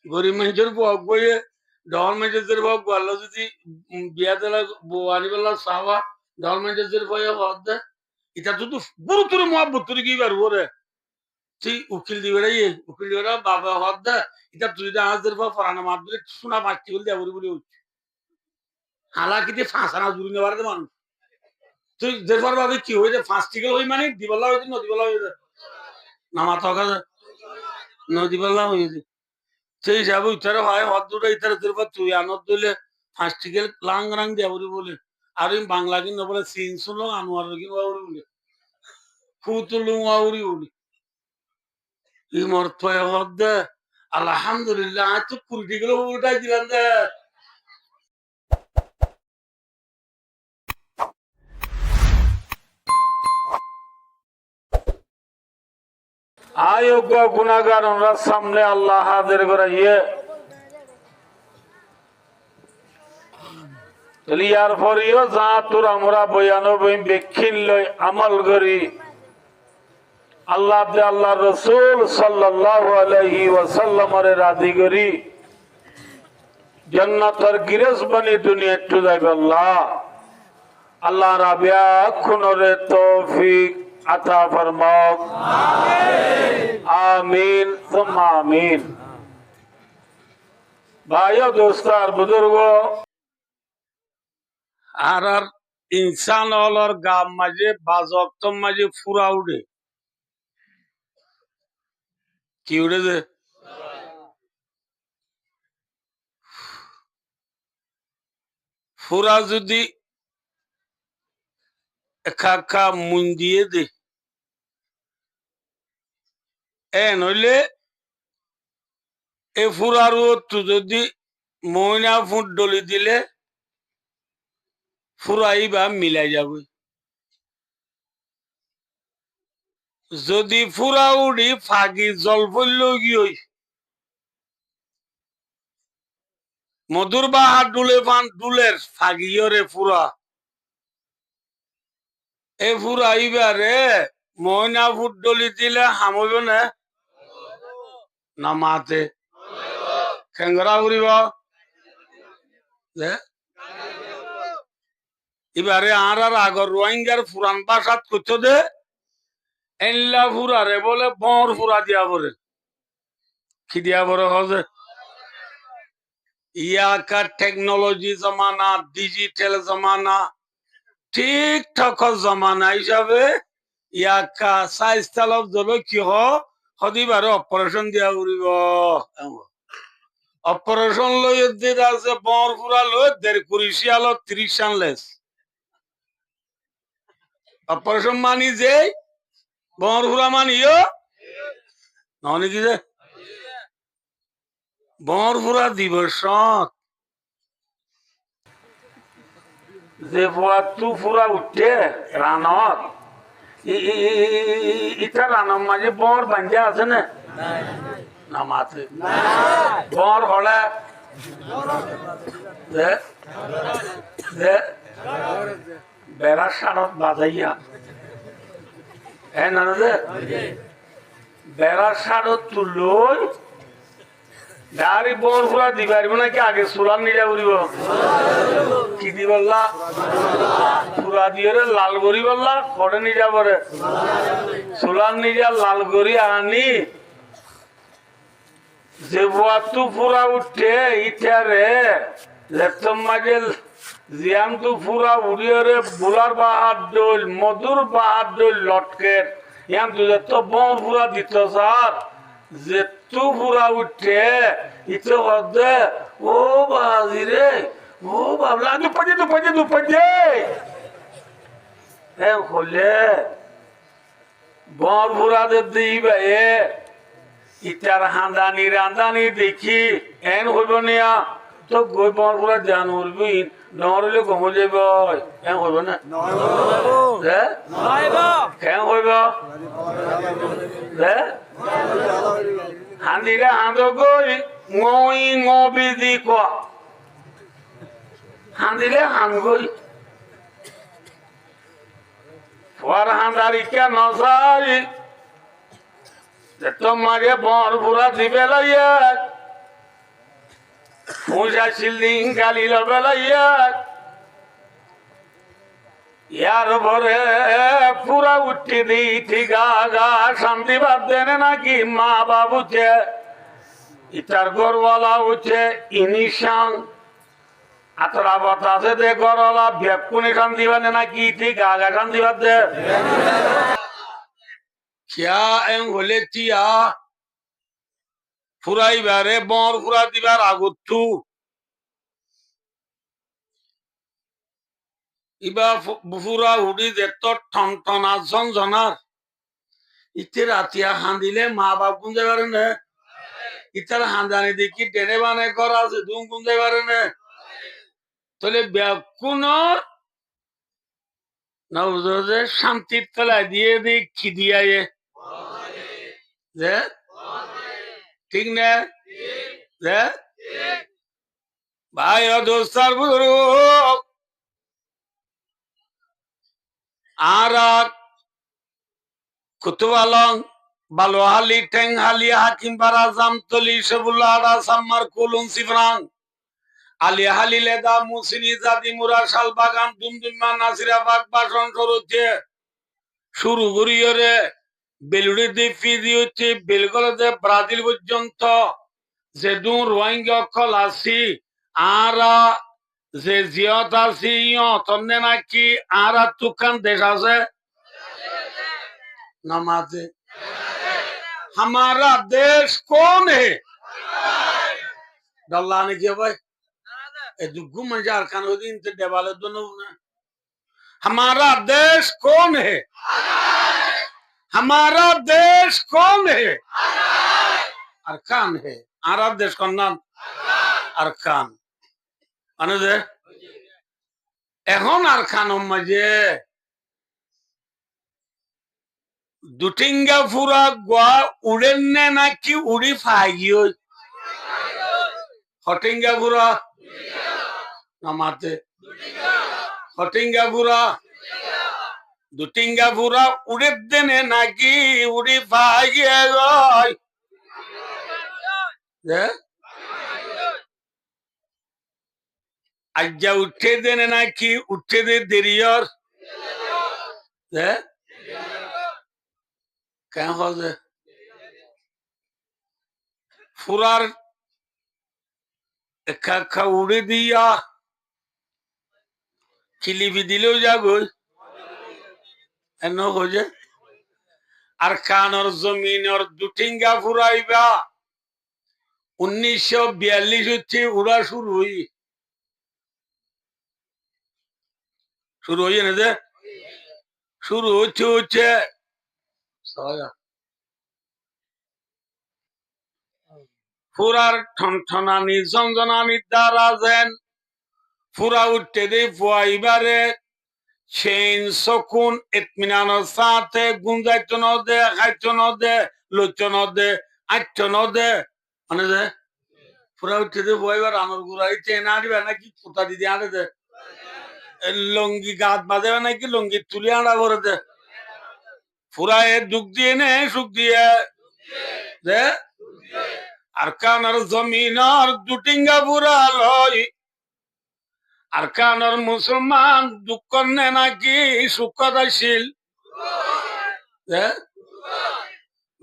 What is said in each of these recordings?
গরিব মানুষের বক বইয়ে ডল মানুষের বক বললো যদি বিয়া দিলা বউ আনি বললা চাওয়া ডল মানুষের বইয়ে হদ দে এটা তো গুরুত্বর মহাব্বত কি পারবো রে তুই উকিল দিবে রে উকিল দিবে বাবা হদ দে এটা তুই আজদের পর ফরানো মারবে শোনা মারছি বলে দেবরি বলে উঠছে হালাকিতে ফাঁসানা জুড়ি নেবার মানুষ তুই দেবার ভাবে কি হয়েছে ফাঁস টিকে হই মানে দিবল্লা হয়েছে নদীবেলা হয়েছে নামা তকা নদীবেলা হয়েছে সেই হিসাবে ইতারে হয় হদ দুটা ইতারে তোর তুই আনত দিলে ফাঁস টিকে লাং রাং দেবরি বলে আর বাংলা কিন্তু বলে সিন শুনলো আনোয়ার কিন্তু বলে ফুতুলু আউরি বলে ই মর্তয় হদ দে আলহামদুলিল্লাহ আজ তো কুড়ি গেলে উল্টাই দিলাম দে আয়োগ্য গুণাগার ওনার সামনে আল্লাহ হাজির করাইয়ে ইয়ার পরেও যা তোর আমরা বয়ানবী বেক্ষিন লই আমল করি আল্লাহ আল্লাহ রসুল সাল্লাল্লাহু আলাইহি ওয়াসাল্লামের রাজি করি জান্নাতের গিরেস বনি দুনিয়া টু যাইবে আল্লাহ আল্লাহ রাবিয়া খুনরে তৌফিক আতা ফরমাও আমিন সুম্মা আমিন ভাইও দোস্তার বুজুর্গ আর ইনসান হলর গাম মাঝে বাজক্তম মাঝে ফুরা উঠে কি উঠে যে ফুরা যদি একা মুন দিয়ে দে এ নইলে এ ফুরার যদি ময়না ফুট ডলি দিলে ফুরাই বা মিলাই যাবে যদি ফুরা উড়ি ফাগি জল পড়ল গিয়ে মধুর বাহার ডুলে পান ডুলের ফাগিয়রে ফুরা এ ফুরা ইবারে ময়না ফুট ডলি দিলে হামইব না মাতে খেঙ্গরা উড়িব এবারে আর আগর রোহিঙ্গার ফুরান বাসাত করছো দে এনলা ফুরারে বলে বর ফুরা দিয়া পরে কি দিয়া পরে হজে ইয়াকা টেকনোলজি জমানা ডিজিটাল জমানা টিকটক জমানা হিসাবে ইয়াকা স্বাস্থ্য জলে কি হদিবারে অপারেশন দিয়া উড়িব অপারেশন লই আছে বর ফুরা লই 30 আনলেস অপারেশন মানি যে বর ফুরা মানিও নহলে কি যে বর ফুরা দিবস যে তু ফুরা উঠে রানত ইটা রানর মাঝে বর বাঞ্জা আছে না মাথে বর হলে বেড়া সারত বাজাইয়া না বেড়া সারত তুলই গাড়ি বর ফুরা দিবার নাকি আগে সোলার নিজা উড়িব কি দি বললা ফুরা দিয়ে লাল গড়ি বললা কটে নিজা পরে সোলার নিজা লাল গড়ি আনি যে তু ফুরা উঠে ইটারে লেপটপ মাঝে জিয়াম তু ফুরা উড়িয়ে রে বুলার বাহার ডোল মধুর বাহার ডোল লটকের ইয়াম তু তো বর ফুরা দিত স্যার যে তু ফুরা উঠে ইতে হদে ও বাজি রে ও বাবলা দুপাজে এ হলে বর ফুরা দিবে ইটার রান্দানি দেখি এন হইব নিয়া তো গই বর ফুরা জান উড়বি নহলে কম যাব এন হইব না কেন হইব হান্দিরে হাঁদ গই বিধি ক হান্দিরে হান গই পর হান্দারি কে নসারি তোমাকে বর ফুরা দিবে লাইয়া পূজা শিল্লিং গালিল বেলাইয়া ইয়ার ভরে পুরা উঠি দি ঠিক আগা শান্তি বাদ দেন নাকি মা বাবুছে ইটার গরওয়ালা উঠে ইনিশান আতরা বাতাসে দে গরওয়ালা বেকুনি শান্তি বাদে নাকি ঠিক আগা শান্তি বাদ দে क्या एम बोले टिया ফুরাইবারে বর ফুরা দিবার আগতু ইবা ফুরা উড়ি যেত ঠন ঠনা ঝনঝনার ইতে রাতিয়া হাঁদিলে মা বাপ গুঞ্জে পারে না ইতার হাঁদানি দেখি টেনে বানে করা আছে দুম গুঞ্জে পারে না তাহলে ব্যাকুনর না বুঝে শান্তির তলায় দিয়ে দিই কি দিয়ে যে ঠিক না যে ভাই দোস্তার বুড়ো আর কুতুবালং বালোহালি টেংহালি হাকিম বারা জামতলি সেবুল্লাহা সাম্মার কুলুন সিফরাং আলী হালি লেদা মুসিনি জাদি মুরা শাল বাগান দুমদুমা নাসিরা বাগ বাসন সরুতে শুরু করিয়রে বেলুড়ি দ্বীপ হচ্ছে বেলগলতে ব্রাজিল পর্যন্ত যে দু রোহিঙ্গা অকল আছি আর যে জিয়ত আছি তন্নে নাকি আর তুকান দেশ আছে नमाजे हमारा देश कौन है डल्ला ने किया भाई ए दुगु मंजार खान हो दिन ते देवाले दोनों ने हमारा देश कौन है हमारा देश कौन है अरकान है अरब देश का नाम अरकान अनुदे এখন अरकान मजे দুটিঙ্গা ফুরা গোয়া উড়েন নাকি উড়ি ফাইগিও হটিঙ্গা ফুরা নামাতে হটিঙ্গা ফুরা দুটিঙ্গা ফুরা উড়ে দেনে নাকি উড়ি ফাইগিয়ে গয় আজ্জা উঠে দেনে নাকি উঠে দে দেরিয়র কেন হবে ফুরার একা উড়ে দিয়া খিলিপি দিলেও যাগই এন হয়ে আর কানর জমিনর দুটিঙ্গা ফুরাইবা 1942 হচ্ছে উড়া শুরু হই না যে শুরু হচ্ছে ফুরার ঠনঠনানি ঝনঝনানি দ্বারা যেন ফুরা উঠতে দে ফুয়াইবারে চেন সকুন ইতমিনানোর সাথে গুঞ্জাইত ন দে খাইত ন দে লইত ন দে আইত ন দে মানে যে ফুরা উঠতে দে ফুয়াইবার আনর গুড়াই চেন আনিবে নাকি ফুটা দিদি আনে দে লঙ্গি গাত বাজে নাকি লঙ্গি তুলি আনা করে দে ফুরায় দুঃখ দিয়ে নে সুখ দিয়ে দে আরকানর জমিনর দুটিঙ্গা বুড়া লয় আরকানর মুসলমান দুঃখ নে নাকি সুখদাশীল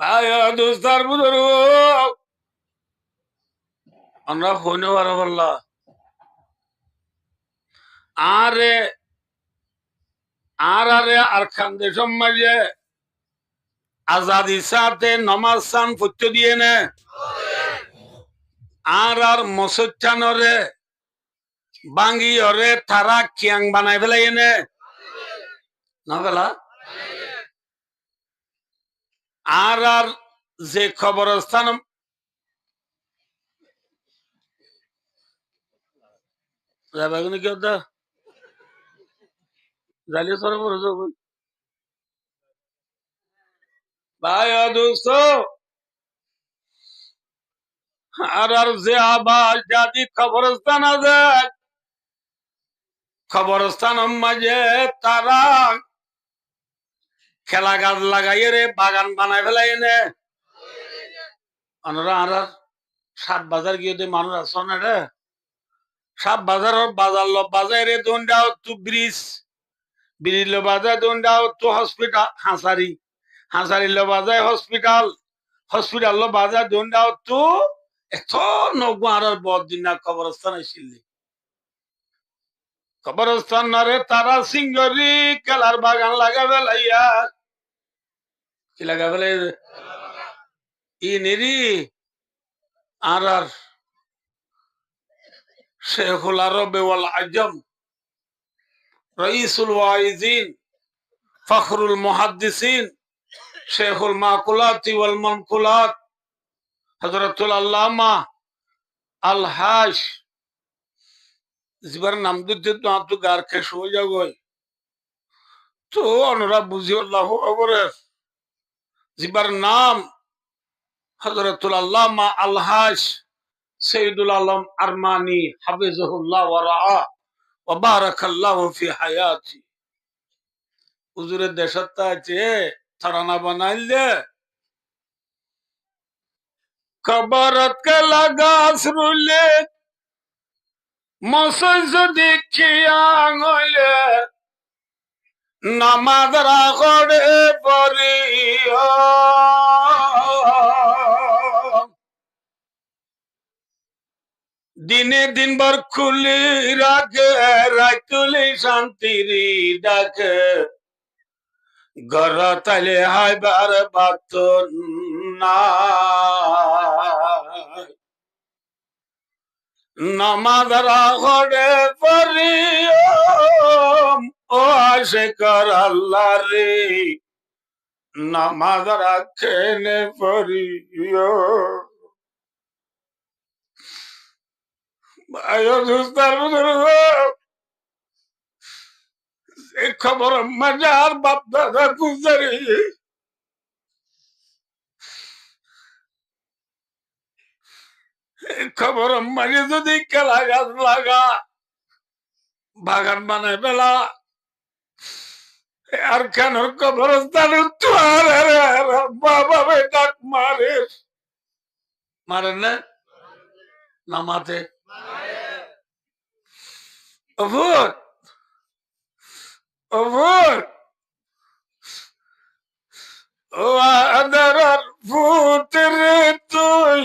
ভাই দোস্তার বুঝর আমরা হইনে পারো বললা আরে আরে আরকান দেশম মাঝে আজাদি সাথে নমাজ সান ফুটতে দিয়ে নে আর মসচ্চানরে বাঙ্গি ওরে তারা কিয়াং বানাই ফেলাই এনে না ফেলা আর যে খবরস্থান যাবে কি ওটা জালিয়ে সরে পড়ে যাবো ভাই দোস্ত আর যে আবার জাতি খবরস্থান আছে খবরস্থান মাঝে তারা খেলা গাছ লাগাই রে বাগান বানাই ফেলাই নে আর 7 বাজার গিয়ে মানুষ আসো না রে সব বাজার লো বাজারে দন্ডাও তু ব্রিজ ব্রিজ লো বাজার দন্ডাও তু হসপিটাল হাসারি লো বাজার হসপিটাল হসপিটাল লো বাজার দন্ডাও তু এত নগুয়ার বদিন না কবরস্থান আসিলি কবরস্থান নরে তারা সিংহরি কেলার বাগান লাগাবে লাইয়া কি লাগাবে ই নেরি আর শেখুল আরবে ওয়াল আজম রইসুল ওয়াইজিন ফখরুল মুহাদ্দিসিন শেখুল মাকুলাতি ওয়াল মানকুলাত হযরতুল আল্লামা আল হাশ জিবার নাম দিতে তো আপ তো গার কে সো যাগই তো অনরা বুঝি আল্লাহু আকবার জিবার নাম হযরতুল আল্লামা আল হাশ সৈয়দুল আলম আরমানি হাফিজাহুল্লাহ ওয়া রাআ ওয়া বারাকাল্লাহু ফি হায়াতি হুজুরের দেশতা আছে তারানা বানাইলে কবরত কে লাগা আসরুলে মসজ দেখিয়া গলে নামাজ রাগড়ে পড়িও দিনে দিনভর খুলি রাখে রাতুলি শান্তির ডাকে ঘর তালে হাইবার বাত না নামাজ রাগড়ে পড়িও ও আশিকর আল্লাহ রে নামাজ রাখেনে পড়িও খবর মজার বাপ দাদা গুজারি খবর মাঝে যদি কেলা গাছ লাগা বাগান বানায় পেলা আর কেন কবরস্থান বাবা ডাক মারে মারেন না নামাতে অভূত অভূত ও আদার ফুতরে তুই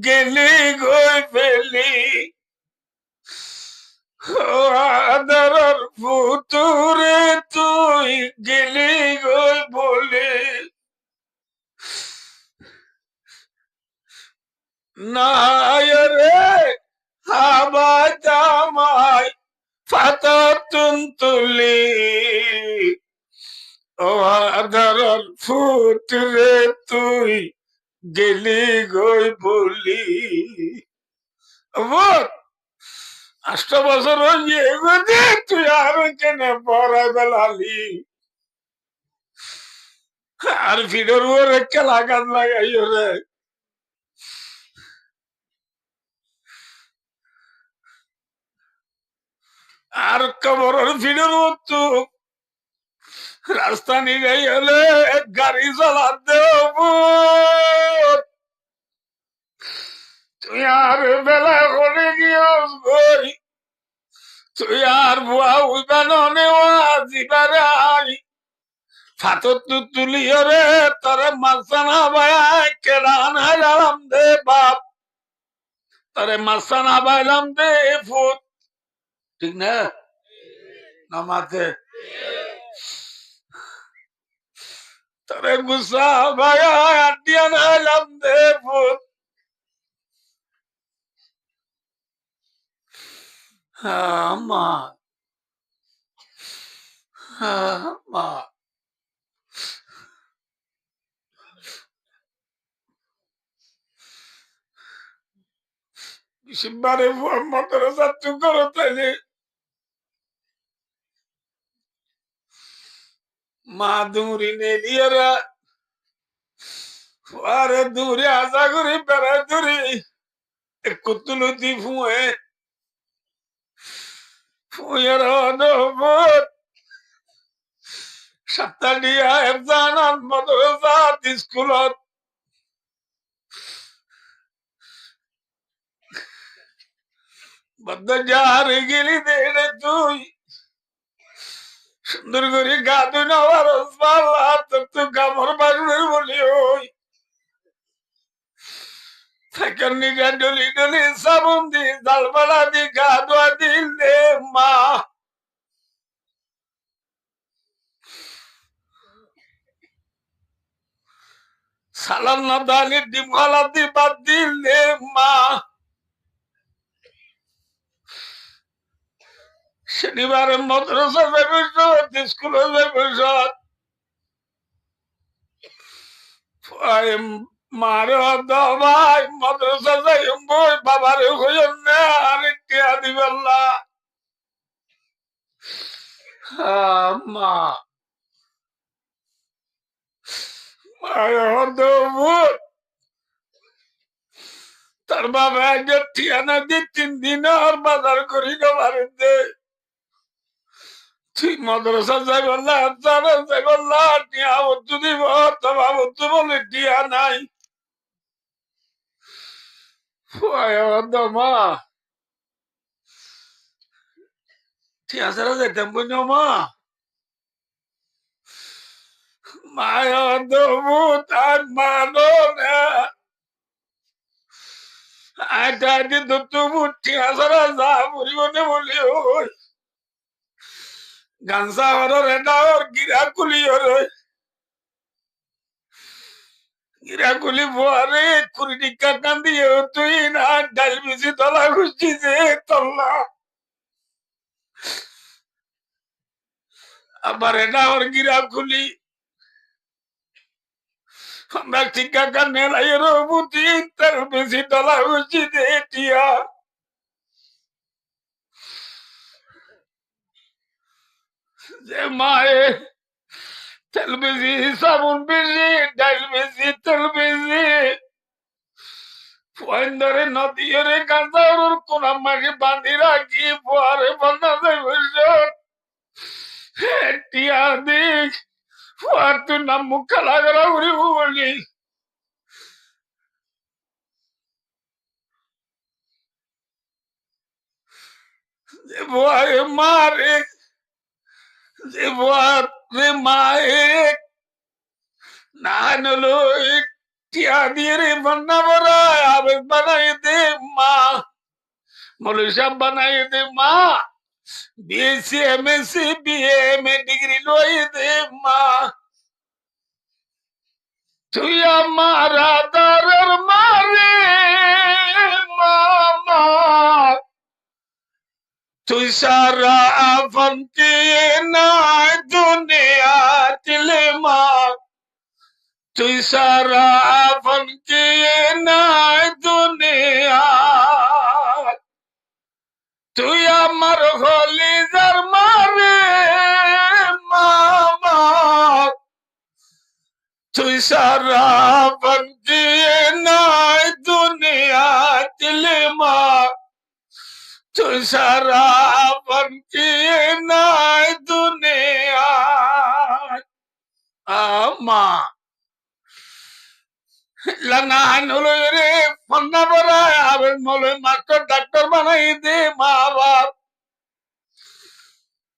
গেলি গই ফেলি ও আদার ফুতুরে তুই গেলি গই বলি নাই রে হাবা জামাই ফাতাতুন তুলি ও আদার ফুতুরে তুই গেলি গই বলি 8 বছর হয়ে তুই আর কেনে পড়াই বেলালি আর ভিডোর ওরে কেলা গান লাগাইও রে আর কবরের ভিডোর তো রাস্তা নিয়ে যাই হলে গাড়ি চালা দেব তুই আর বেলা করে গিয়েস গই তুই আর বুয়া উইবানে জিবারে আই ফাতর তু তুলিও রে তোরে মাসানা বাই কেরান হারাম দে বাপ তোরে মাসানা বাইলাম দে ফুট ঠিক না নামাতে তোরে গুসা ভাই আটিয়া নাইলাম দে ফুট মা মা সিম্বারে মতরে যাত্রু করো তাইলে মা দুরি নেলিয়ারা আরে দূরে আশা করি বেড়া দূরে কুতুলতি ফুয়ে ফুয়ের অনবত সপ্তাহিয়া এফজানান মাদ্রাসাত স্কুলত বদ্ধ যারে গেলি দেড়ে তুই সুন্দর করে গা ধুই নেওয়ার তোর তো কামড় বাড়বে বলি ওই নিগা ডলি ডলি সাবুন দি জালবালা দি গা ধোয়া দিলে মা সালাম না দালি ডিম গলা দি বাদ দিলে মা শনিবারে মাদ্রাসা যাবে স্কুলে যাবে মারে ভাই মাদ্রাসা যাই বই বাবারে হইল না আরেকটি আদি বেল্লা মা তার বাবা একজন ঠিয়ানা দি 3 দিন আর বাজার করি না বাড়িতে তুই মাদ্রাসা যাই বললা যাই বললা টিয়া বস্তু দিব তোমার বস্তু বলে টিয়া নাই মা টিয়া ছাড়া যেতাম বুঝ মা মায়া দমু তার মানো না আটা কিন্তু তুমি টিয়া ছাড়া যা পরিবনে বলি ওই গানসা হরর এটা ওর গিরাকুলি হরে গিরাকুলি বুয়ারে কুড়ি টিকা কান দিয়ে তুই না ডাল মিশি তলা খুঁজছি যে তল্লা আবার এটা ওর গিরাকুলি আমরা টিকা কান মেলাই রবুতি তার বেশি তলা খুঁজছি যে টিয়া যে মায়ে তেল বেশি সাবুন বেশি ডাল বেশি তেল বেশি ধরে নদীরে গাঁজার কোন মাকে বাঁধি রাখি পরে বন্ধা টিয়া দিক আর তুই নাম মুখ খেলা করা উড়ি বলি যে ভয় মারে যে ভয় মায়ে না নলো টিয়া দিয়ে রে বন্যা বড়ায় আবেগ বানাই দে মা মৌলী সাহেব বানাই দে মা BSc MSc BA MA degree লই দে মা তুই আমার আদরের মারে মামা তুই সারা আপন কে নাই দুনিয়া দিলে মা তুই সারা আপন কে নাই দুনিয়া তুই আমার হলিজার মারে মামা তুই সারা বন্দি নাই দুনিয়া দিলে মা তুই সারা বন্দি নাই দুনিয়া মা লানান হলো রে ফন্না বড়া আবেগ মলে মাস্টার ডাক্তার বানাই দে মা বাপ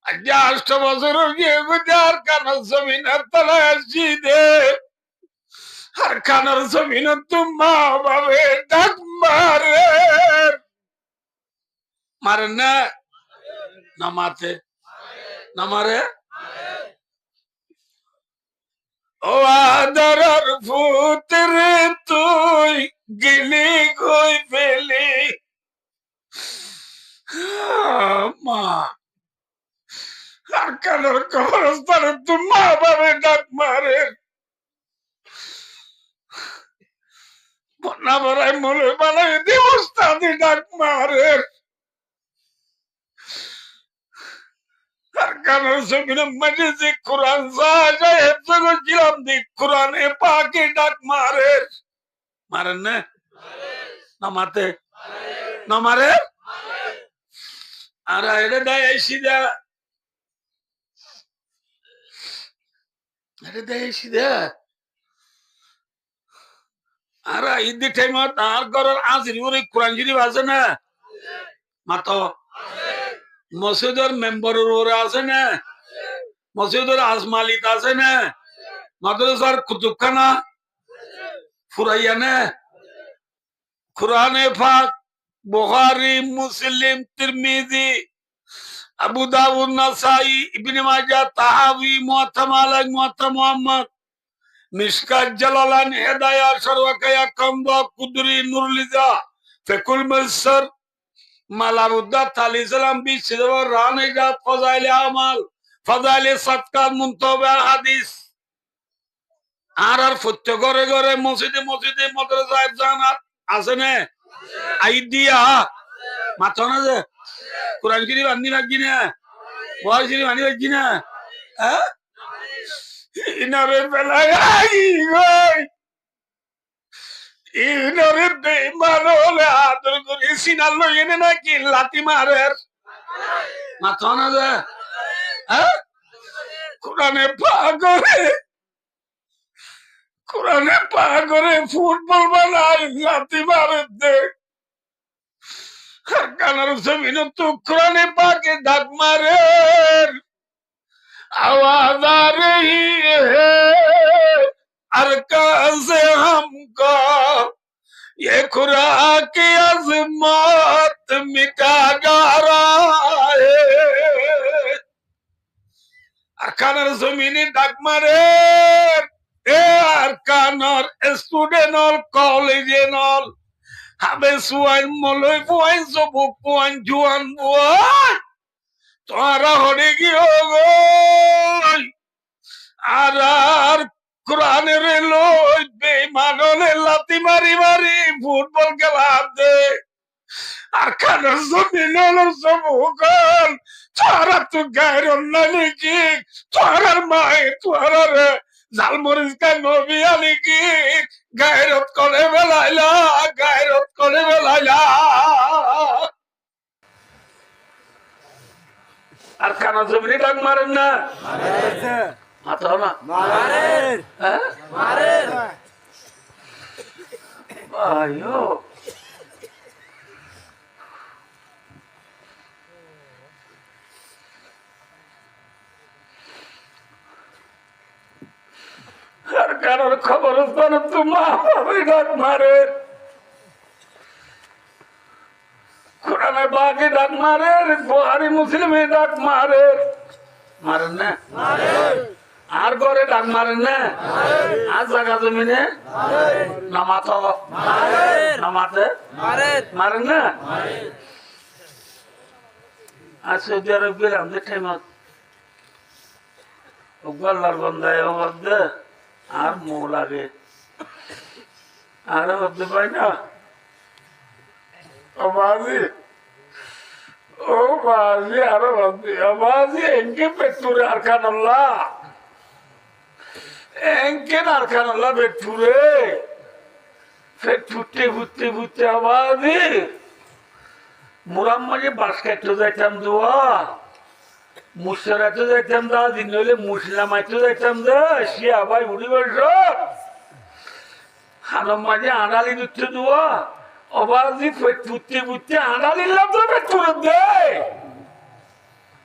আজ 8 বছর গিয়ে গুজার কানার জমিনের তলায় আসছি দে আর কানার জমিন মা বাবে ডাক মারে মারে না না মাতে না মারে ও আদরের পুত্রে তুই গেলি কই ফেলি মা আর কানার কবরস্থানে মা বাবে ডাক মারে বন্যা বড়াই মলে বানাই দিবস্তাদি ডাক মারে আর কানার জমিনে মাঝে যে কোরআন যায় করছিলাম দি কোরআনে পাকে ডাক মারে মারেন না না মাতে না মারে আর এটা দেয় সিধা এটা দেয় সিধা আর ঈদের টাইম আর ঘরের আজির কোরআন শরীফ আছে না মাতো মসজিদের মেম্বারের ওরে আছে না, মসজিদের আজমালিত আছে না, মাদ্রাসার কুতুবখানা ফুরাইয়া না, কুরআনে পাক, বুখারী, মুসলিম, তিরমিজি, আবু দাউদ, নাসাই, ইবনে মাজাহ, তাহাবী, মুওয়াত্তা মালিক, মুওয়াত্তা মুহাম্মদ, মিশকাত, জালালান, হিদায়াহ, শারওয়াকায়া, কামদা, কুদরি, নুরুলিজা, ফিকুল মুয়াসসার, মালাবুদ্দা, তালিসালাম, বিশিদা, রানিজা, ফাজাইলে আমাল, ফাজাইলে সাদকাত, মুনতাবা হাদিস। আর প্রত্যেক ঘরে ঘরে মসজিদে মসজিদে মাদ্রাসায় জানাত আছে না, আইডিয়া মাথা না যে কোরআন শরীফ আনি লাগি না, বহার শরীফ আনি লাগি না, হ্যাঁ ইনারে বেলায় ইনারে বেঈমান হলে আদর করে সিনাল লইয়ে নাকি লাতি মারের মাথা না যে, হ্যাঁ কোরআনে পাগরে, কোরআনে পাগরে ফুটবল বানায় লাতি মারে দে কানার জমিন তো কোরআনে পাকে ডাক মারে आवाज आ रही है अरकान से हमको ये खुदा की अजमत मिटा जा रहा है अरकानर जमीनी डाक मारे ए अरकानर स्टूडेंट और कॉलेज और हमें सुआइन मलय बुआइन सबुक बुआइन जुआन बुआइन তোরা হরে গিয়ে আর কোরআনের লই বেঈমাননে লাতি মারি মারি ফুটবল খেলা দে আর খানার জমিনের সবুকল তোরা তো গায়ের নাকি তোরার মাই তোরার জালমরিচ কা নবী আলী কি গায়রত করে বেলাইলা গায়রত করে বেলাইলা আর কানা জমিনে ডাক মারেন না, মাথা না মারেন, মারেন আয়ো আর কারোর খবর তোমার ডাক মারে, কোরআনে পাকে ডাক মারে, বুখারী মুসলিমে ডাক মারে, মারেন না আর ঘরে ডাক মারেন না, আর জায়গা জমিনে নামাত নামাতে মারেন না। আর সৌদি আরব গেলাম যে টাইমত গল্লার বন্ধায় মধ্যে আর মৌ লাগে আর হতে পাই না Abazi, oh bazi, arabazi, abazi, enke peture arkanallah, enke arkanallah peture, petutte putte putte abazi, murammaje basket to jaitam dua, mushara to jaitam da, dinole muslimai to jaitam da, she abai uri basho, hanamaje anali dutte dua. অবাজি ফুটতে ফুটতে আনালিল্লাহ তো পেটুরে দে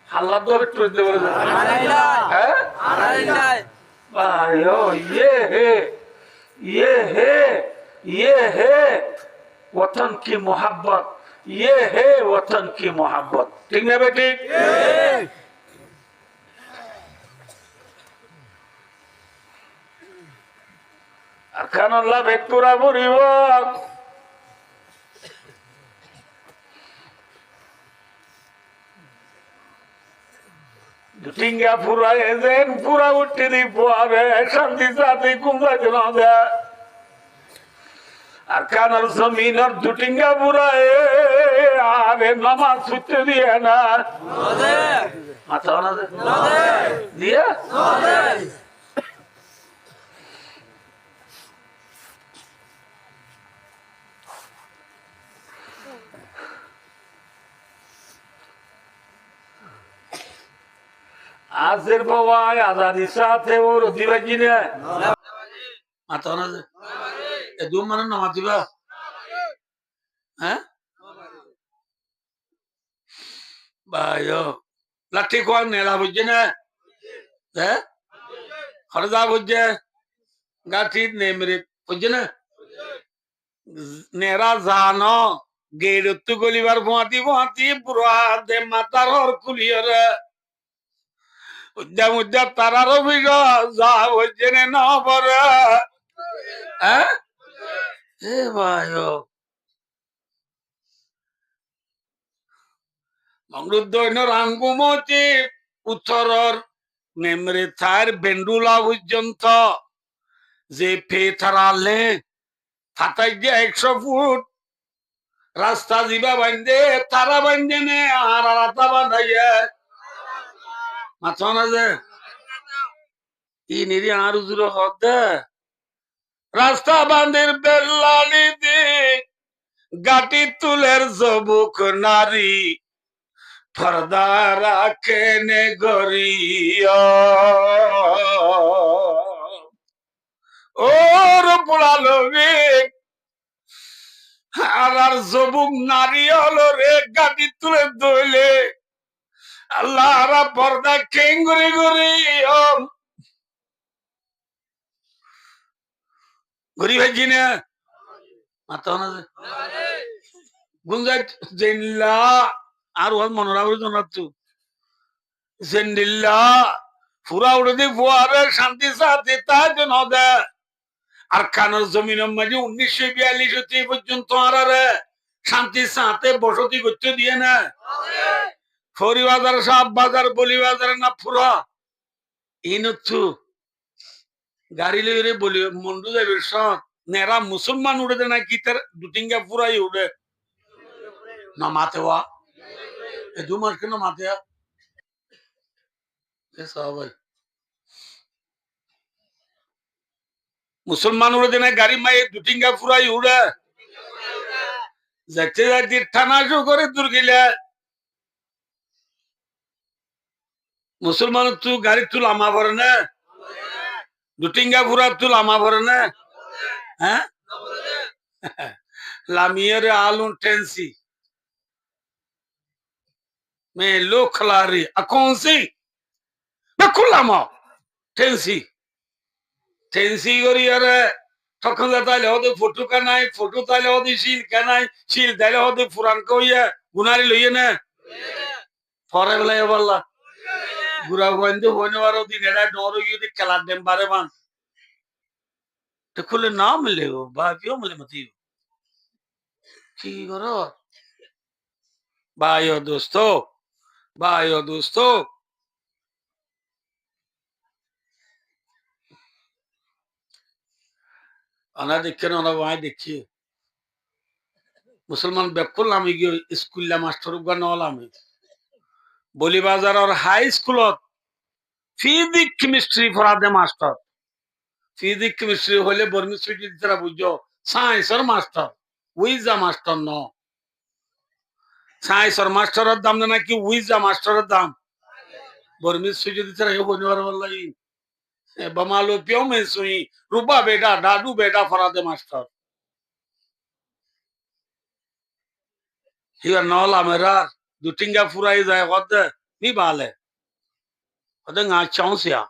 আল্লাহ তো পেটুরে দে বলে হ্যাঁ আনালিল্লাহ ভাইও ये है वतन की मोहब्बत, ये है वतन की मोहब्बत, ठीक ना बेटी? अरकान अल्लाह पेटुरा बुरीब টিঙ্গা পুরা এজেন পুরা উঠতে দি পরে শান্তি সাথে কুমড়া জন দেয় আর কানার জমিনের দুটিঙ্গা পুরা আরে নামাজ ছুটতে দিয়ে না মাথা না দিয়ে आजर बवाय आजादी साथे वो रोटी बजी ने आता ना ये दो मन ना माती बा हैं Bayo. Lati ko nela bujje na. Eh? Harda bujje. Gati nemre bujje na. Nera zano. Geiruttu golibar bhati pura de matar hor kuliyar. Udda tararo bigo za bujje ne na bara. Eh? Bayo. Mangruddhoino rangumoti uttoror nemre thar bendula পর্যন্ত যে পেথারালে থাতাই যে 100 foot রাস্তা দিবা বান্ধে তারা বান্ধে নে আর রাতা বাঁধাইয়া মাথা না যে ই নিরি আর উজুর হদে রাস্তা বান্ধের বেল্লালি দি গাটি তুলের জবুক নারী पर्दा रखने गोरिया और बुला लो रे আর জবুক নারী হলো রে গাড়ি তুলে দইলে আল্লাহ রা পর্দা কেঙ্গুরি গুরি গুরি ভাজি না মাতা না গুঞ্জা জেনলা আর ওর মনোরাবর জানাতু জেন্দিল্লা ফুরা উড়ে ফুয়ারে শান্তি সাথে তাজ নদে আর কানোর জমিনের মাঝে 1942 পর্যন্ত আর শান্তি সাথে বসতি করতে দিয়ে না ফরি বাজার সাপ বাজার বলি বাজার না ফুরা ইনথু গাড়ি লইরে বলি মন্ডু যাবে সব নেরা মুসলমান উড়ে দে না কি তার দুটিঙ্গা ফুরাই উড়ে না মাতে ওয়া এ দু মাস কেন মাতে সবাই মুসলমান উড়ে দেনা গাড়ি মায়ে দুটিঙ্গা ফুরাই উড়ে যাচ্ছে যাচ্ছি থানা শো করে দূর গেলে মুসলমান তু গাড়ি তু লামা ভরে না দুটিঙ্গা ফুরা তু লামা ভরে না হ্যাঁ লামিয়ের আলু টেন্সি মে লো খলারি আকনসি বেকুলামা টেন্সি টেন্সি করি আরে তখন তাইলে হতে ফটো কানাই ফটো তাইলে হতে শিল কানাই শিল তাইলে হতে ফুরান কইয়া গুনারি লইয়ে না পরে বেলায় বললা গুড়া বন্ধু হইনে বারো দিন এটা ডর গিয়ে খেলার দেন বারে মান তো খুলে না মিলে গো বা কেউ মিলে মতি কি করো ভাই ও দোস্ত আনা দেখে না ওরা ভাই দেখি মুসলমান বেকুল আমি গিয়ে স্কুল মাস্টার উগা নলামি বলি বাজার আর হাই স্কুলত ফিজিক কেমিস্ট্রি পড়াতে মাস্টার ফিজিক কেমিস্ট্রি হলে বর্মিস্ট্রি তারা বুঝো সায়েন্সের মাস্টার উইজা মাস্টার ন সায়েন্সের মাস্টারের দাম না নাকি উইজা মাস্টারের দাম বর্মিস্ট্রি যদি তারা হইবার বললাই बमालो प्यो में सुई रूबा बेटा डाडू बेटा फरादे मास्टर हियर नौला मेरा दुटिंगा फुराई जाए वद्दे नी बाले वद्दे nga chausia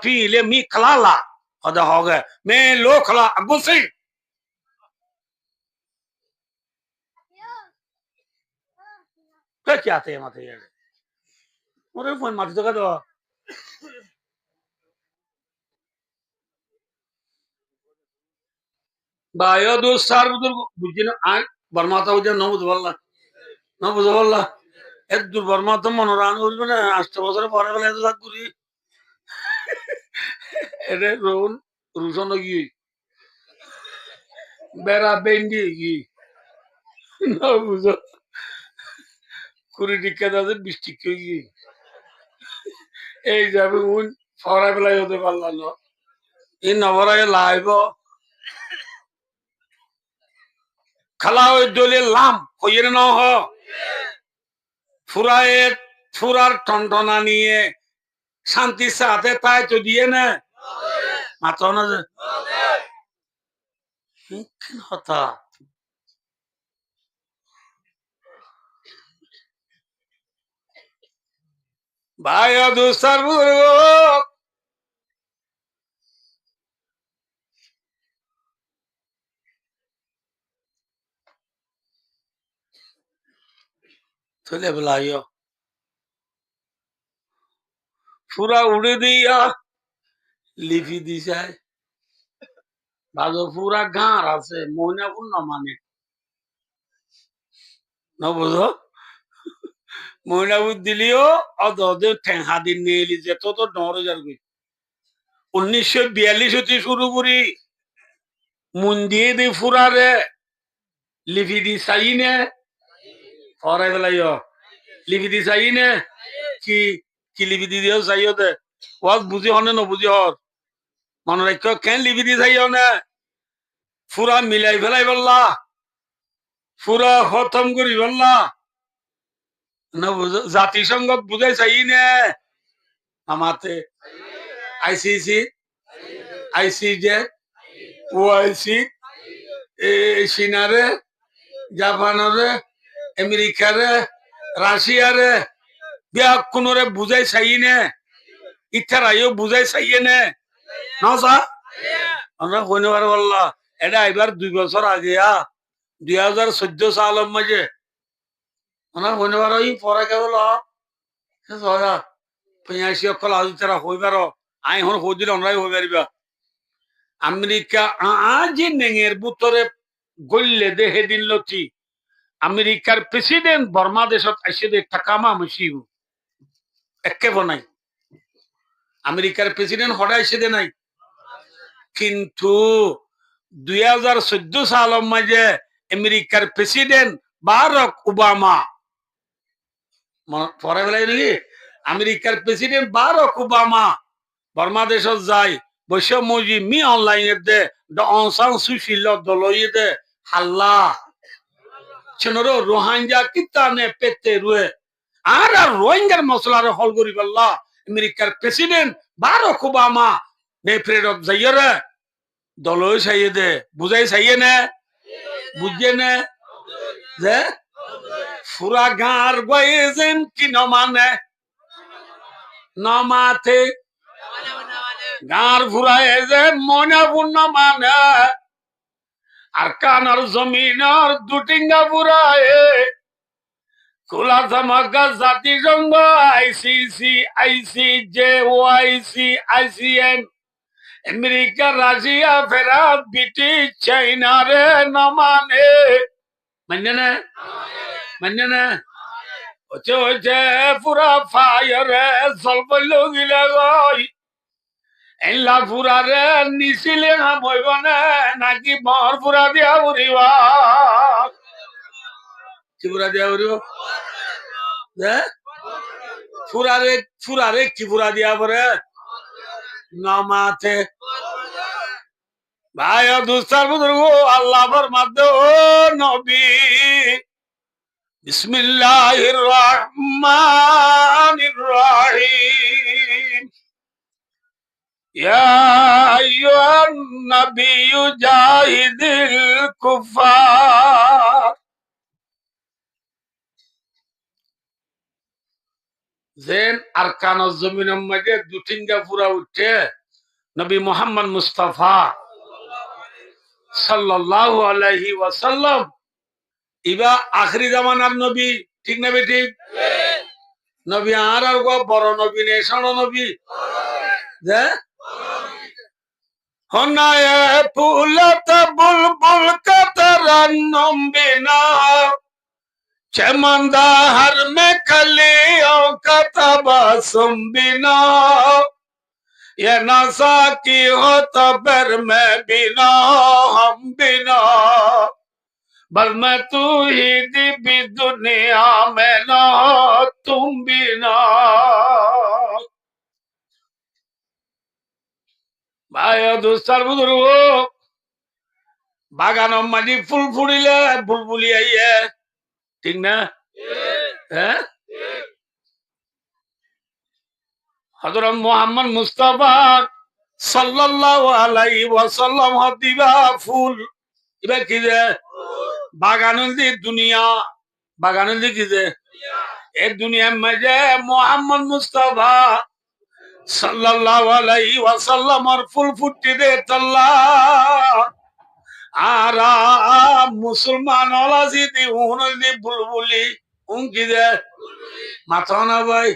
पी ले मी खलाला वद्दे हो गए मैं लो खला अगुसी क्या थे माथे ये मोरे फोन माथे तो का दो बायो दो सार बुजुर्ग बुझिना आय बर्माता बुझे न बुझ বললা এত দূর বর্মাতা মনোরান করবে না 8 বছর পরে বলে এত থাক করি এটা রোন রুশন কি বেড়া বেন্ডি কি না বুঝো কুড়ি টিকা দাদের 20 টিকা কি এই যাবে উন ফরা বেলায় হতে পারলাম না এই নবরায় লাইব খালা ওই দলে লাম হইয়ে না হ ফুরায়ে ফুরার টনটনা নিয়ে শান্তি সাথে তাই তো দিয়ে না মাথা না যে হতা ভাই দুস্তার চলে বেলাইও পুরা উড়ে দিয়া লিপি দিছায় বাজো পুরা গাঁর আছে ময়নাপুর না মানে না বুঝো ময়নাপুর দিলিও অদে ঠেঙ্গা দিন নিয়ে এলি যে তো ডর যার 1942 হতে শুরু করি মন দিয়ে দি ফুরারে লিপি দি চাই নে ফরাই বেলাইও লিপি দি চাই নে কি কি লিপি দি দিও চাইও দে ওয়াজ বুঝি হনে নবুঝি হর মনে রাখ কেন লিপি দি চাইও না ফুরা মিলাই ফেলাই বললা ফুরা খতম করি বললা না বুঝো জাতিসংঘ বুঝাই চাই নে আমাতে আইসিসি আইসিজে ওআইসি চীনারে জাপানরে আমেরিকারে রাশিয়ারে বিয়া কোনরে বুঝাই চাই নে ইচ্ছার আইও বুঝাই চাইয়ে নে না সা আমরা কইনে পারে বললা এটা এবার 2 বছর আগে 2014 সালের মাঝে আমরা কইনে পারো ই পরে কেবল সয়া 85 অকল আজি তারা হই পারো আই হন হই দিলে অনরাই হই পারিবা আমেরিকা আজি নেঙের বুতরে গল্লে দে হেদিন লতি আমেরিকার প্রেসিডেন্ট বর্মা দেশত আইসে দে টাকামা মুসিব একে বনাই আমেরিকার প্রেসিডেন্ট হঠাৎ এসে দে নাই কিন্তু 2014 সালের মাঝে আমেরিকার প্রেসিডেন্ট বারাক ওবামা পরে বেলায় নাকি আমেরিকার প্রেসিডেন্ট বারাক ওবামা বর্মা দেশত যায় বৈশ্য মজি মি অনলাইনে দে অনসাং সুশীল দলইয়ে দে হাল্লা চেনরো রোহাঙ্গা কিতানে পেতে রুয়ে আর রোহিঙ্গার মশলার হল করি বললা আমেরিকার প্রেসিডেন্ট বারাক ওবামা নে ফ্রেডত যাইরে দলই চাইয়ে দে বুঝাই চাইয়ে না বুঝে না যে ফুরা গাঁর গয়ে যেন কি নমানে নমাতে গাঁর ফুরায় যেন ময়নাপুর নমানে আর কানার জমিনার দুটিঙ্গা ফুরায় খোলা ধামাকা জাতিসংঘ ICC ICJ OIC ICN America Russia ফেরা ব্রিটিশ চাইনা রে নমানে মানে না মানে না হচ্ছে পুরা ফায়ার জলবল গিলা গই এলা পুরা রে নিছিলে হামইব না নাকি মর পুরা দিয়া উড়িবা কি পুরা দিয়া উড়িব ফুরারে কি পুরা দিয়া পরে নামাতে ভাই দুস্তার বুজুর্গ আল্লাহ ফরমাতে ও নবী বিসমিল্লাহির রহমানির রহিম ইয়া আইয়ুহান নাবিয়্যু জাহিদিল কুফার যেন আরকানুজ জমিনের মাঝে দুটিঙ্গা পুরা উঠে নবী মুহাম্মদ মুস্তাফা সাল্লাল্লাহু আলাইহি ওয়াসাল্লাম ইবা আখরি জামানার নবী ঠিক না বে ঠিক নবী আর বড় নবী নে ষাঁড় নবী যে হনায়ে ফুলত বুলবুল কতরান্নম বিনা चमंदाहर में कलियों का तबसुम बिना ये नशा की हो तो बर में बिना हम बिना बल मैं तू ही दिव्य दुनिया में ना तुम बिना भाई दोस्तर बुजुर्ग बागान माजी फुल फुड़िले बुलबुली आई है ठीक ना हजरत मोहम्मद मुस्तफा सल्लल्लाहु अलैहि वसल्लम दिबा ফুল এবার কি যে বাগানের দি দুনিয়া বাগানের দি কি যে এ দুনিয়ার মাঝে মোহাম্মদ মুস্তাফা সাল্লাল্লাহু আলাইহি ওয়াসাল্লামর ফুল ফুটি দে তল্লা আর মুসলমান হলাসি দি উনদি বুলবুলি উনকি দে মাথা না ভাই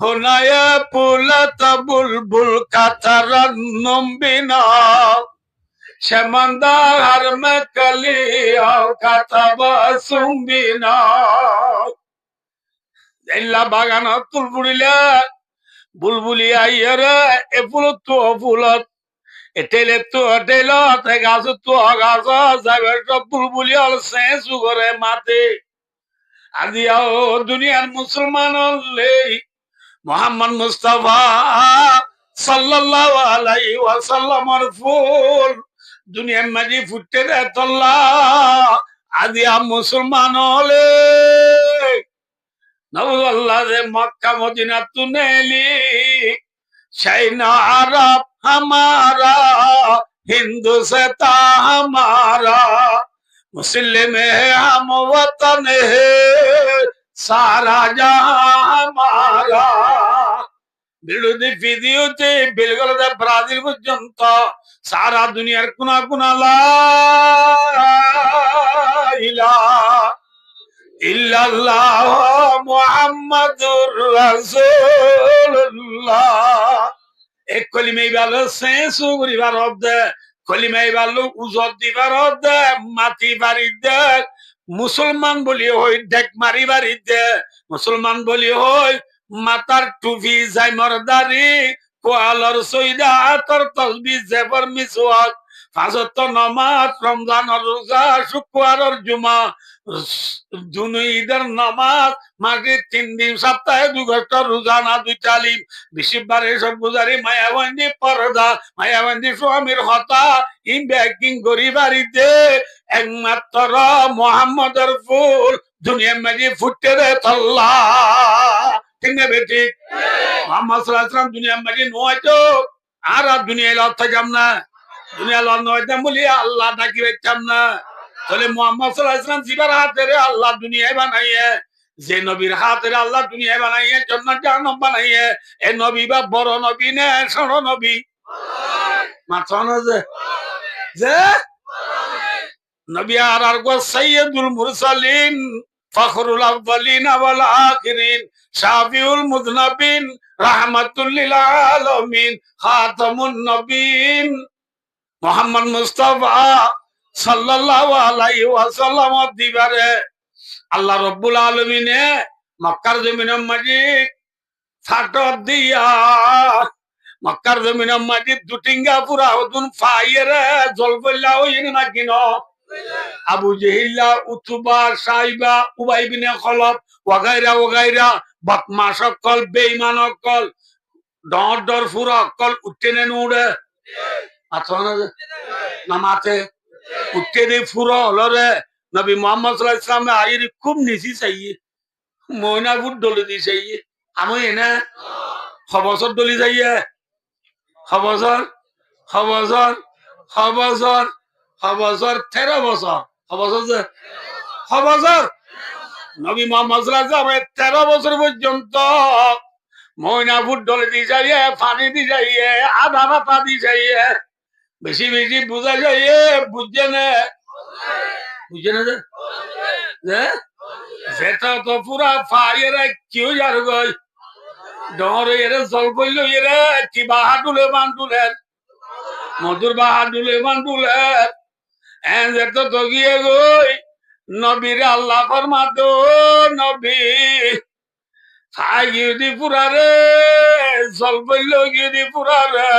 হোনায়া পুলাতা বুলবুল কাতারান্নম বিনা Shamanda harma kali kataba sumbina illa bagana bulbuli ayere e fulut to fulut etele to atelo te gaso to gaso zaber to bulbuli al sensu gore mate adia o duniyar musliman le Muhammad Mustafa sallallahu alaihi wasallam marful দুনিয়ার মাঝে ফুটতে রে তল্লা আদিয়া মুসলমান হলে নবুল্লাহ রে Mecca Medina তুনেলি চাইনা আরব हमारा हिंदू से ता हमारा मुस्लिम है हम वतन है सारा जहां हमारा বিরোধী ভিডিওতে বেলগলদা ব্রাজিল পর্যন্ত সারা দুনিয়ার কোনা কোনা লা ইলাহা ইল্লাল্লাহ মুহাম্মাদুর রাসূলুল্লাহ এক কলিমাই ভালো সেন্স করিবার অর্ধে কলিমাই ভালো উজত দিবার অর্ধে মাটি বাড়ি দে মুসলমান বলি হই ডেক মারি বাড়ি দে মুসলমান বলি হই মাতার টুপি যাই মরদারি কোয়ালর সইদা আতর তসবি জেবর মিসওয়াক ফাজত নামাজ রমজানের রোজা শুক্রবারের জুমা দুই ঈদের নামাজ মাঝে 3 দিন সপ্তাহে 2 ঘন্টা রোজানা 2 তালিম বিশিবারে সব গুজারি মায়াবন্দি পর্দা মায়াবন্দি স্বামীর হতা ইন ব্যাকিং গরিবারিতে একমাত্র মোহাম্মদের ফুল দুনিয়ার মাঝে ফুটতে রে তল্লা ঠিক না বেটি মোহাম্মদ সাল্লাল্লাহু আলাইহি ওয়াসাল্লাম দুনিয়ার মাঝে নয়তো আর দুনিয়ায় লড় থাকতাম না দুনিয়া লড় নয়তাম বলি আল্লাহ ডাকি বেচাম না তাহলে মোহাম্মদ সাল্লাল্লাহু আলাইহি ওয়াসাল্লাম জিবার হাতেরে আল্লাহ দুনিয়ায় বানাইয়ে যে নবীর হাতেরে আল্লাহ দুনিয়ায় বানাইয়ে জান্নাত জাহান্নাম বানাইয়ে এই নবী বা বড় নবী না ছোট নবী মাথা না যে নবী আর গো সাইয়্যিদুল মুরসালিন ফখরুল আউয়ালিন ওয়াল আখিরিন শাফিউল মুযনাবিন রাহমাতুল লিল আলামিন খাতামুন নবীন মুহাম্মদ মুস্তাফা সাল্লাল্লাহু আলাইহি ওয়াসাল্লাম দিবারে আল্লাহ রাব্বুল আলামিনে মক্কার জমিনের মাঝে ফাটো দিয়া মক্কার জমিনের মাঝে দুটিঙ্গা পুরা হদুন ফাইরে জল বল্লা হইন না কিন আবু জেহিল্লা উতুবা সাইবা উবাই বিনে খলব ওয়াগাইরা বদমাশ অকল বেঈমান অকল ডর ফুরা অকল উঠেনে নুড়ে আতনা না মাতে উঠে দে ফুরা হলরে নবী মুহাম্মদ সাল্লাল্লাহু আলাইহি ওয়াসাল্লাম আইরি খুব নিছি চাইয়ে ময়না বুট দলে দি চাইয়ে আমি এনে খবসর দলি যাইয়ে খবসর 13 বছর খবসর নবী মুহাম্মদ সাল্লাল্লাহু আলাইহি ওয়াসাল্লাম 13 বছর পর্যন্ত ময়না বুট দলে দি যাইয়ে পানি দি যাইয়ে আধা ভাতা দি যাইয়ে বেশি বেশি বুঝা যাইয়ে বুঝছে না যে সেটা তো পুরা ফাইরে কিউ যার গই ডরে এরে জল কইলো এরে কি বাহাদুলে বান্ডুলের মধুর বাহাদুলে বান্ডুলের এন যেটা তো গিয়ে গই নবীর আল্লাহ ফরমাতো নবী ফাইদি পুরারে জল কইলো গিয়ে পুরারে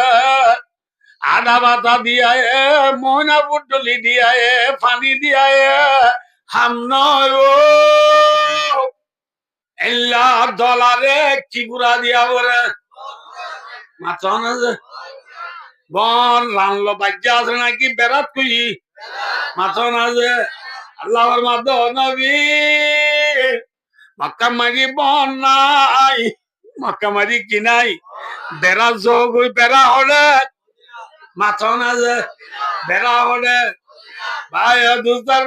আধা বাতা দিয়া ময়না বুটলি দিয়া পানি দিয়া হাম নয় এল্লা ডলারে কি পুরা দিয়া বলে মাথা না যে বন লানলো বাজ্যা আছে নাকি বেড়াত কই মাথা না যে আল্লাহর মাধ্যমে নবী মক্কা মারি বন নাই মক্কা মারি কি নাই বেড়া যোগ ওই বেড়া হলে মাথা না যে বেড়া হলে ভাই দুস্তার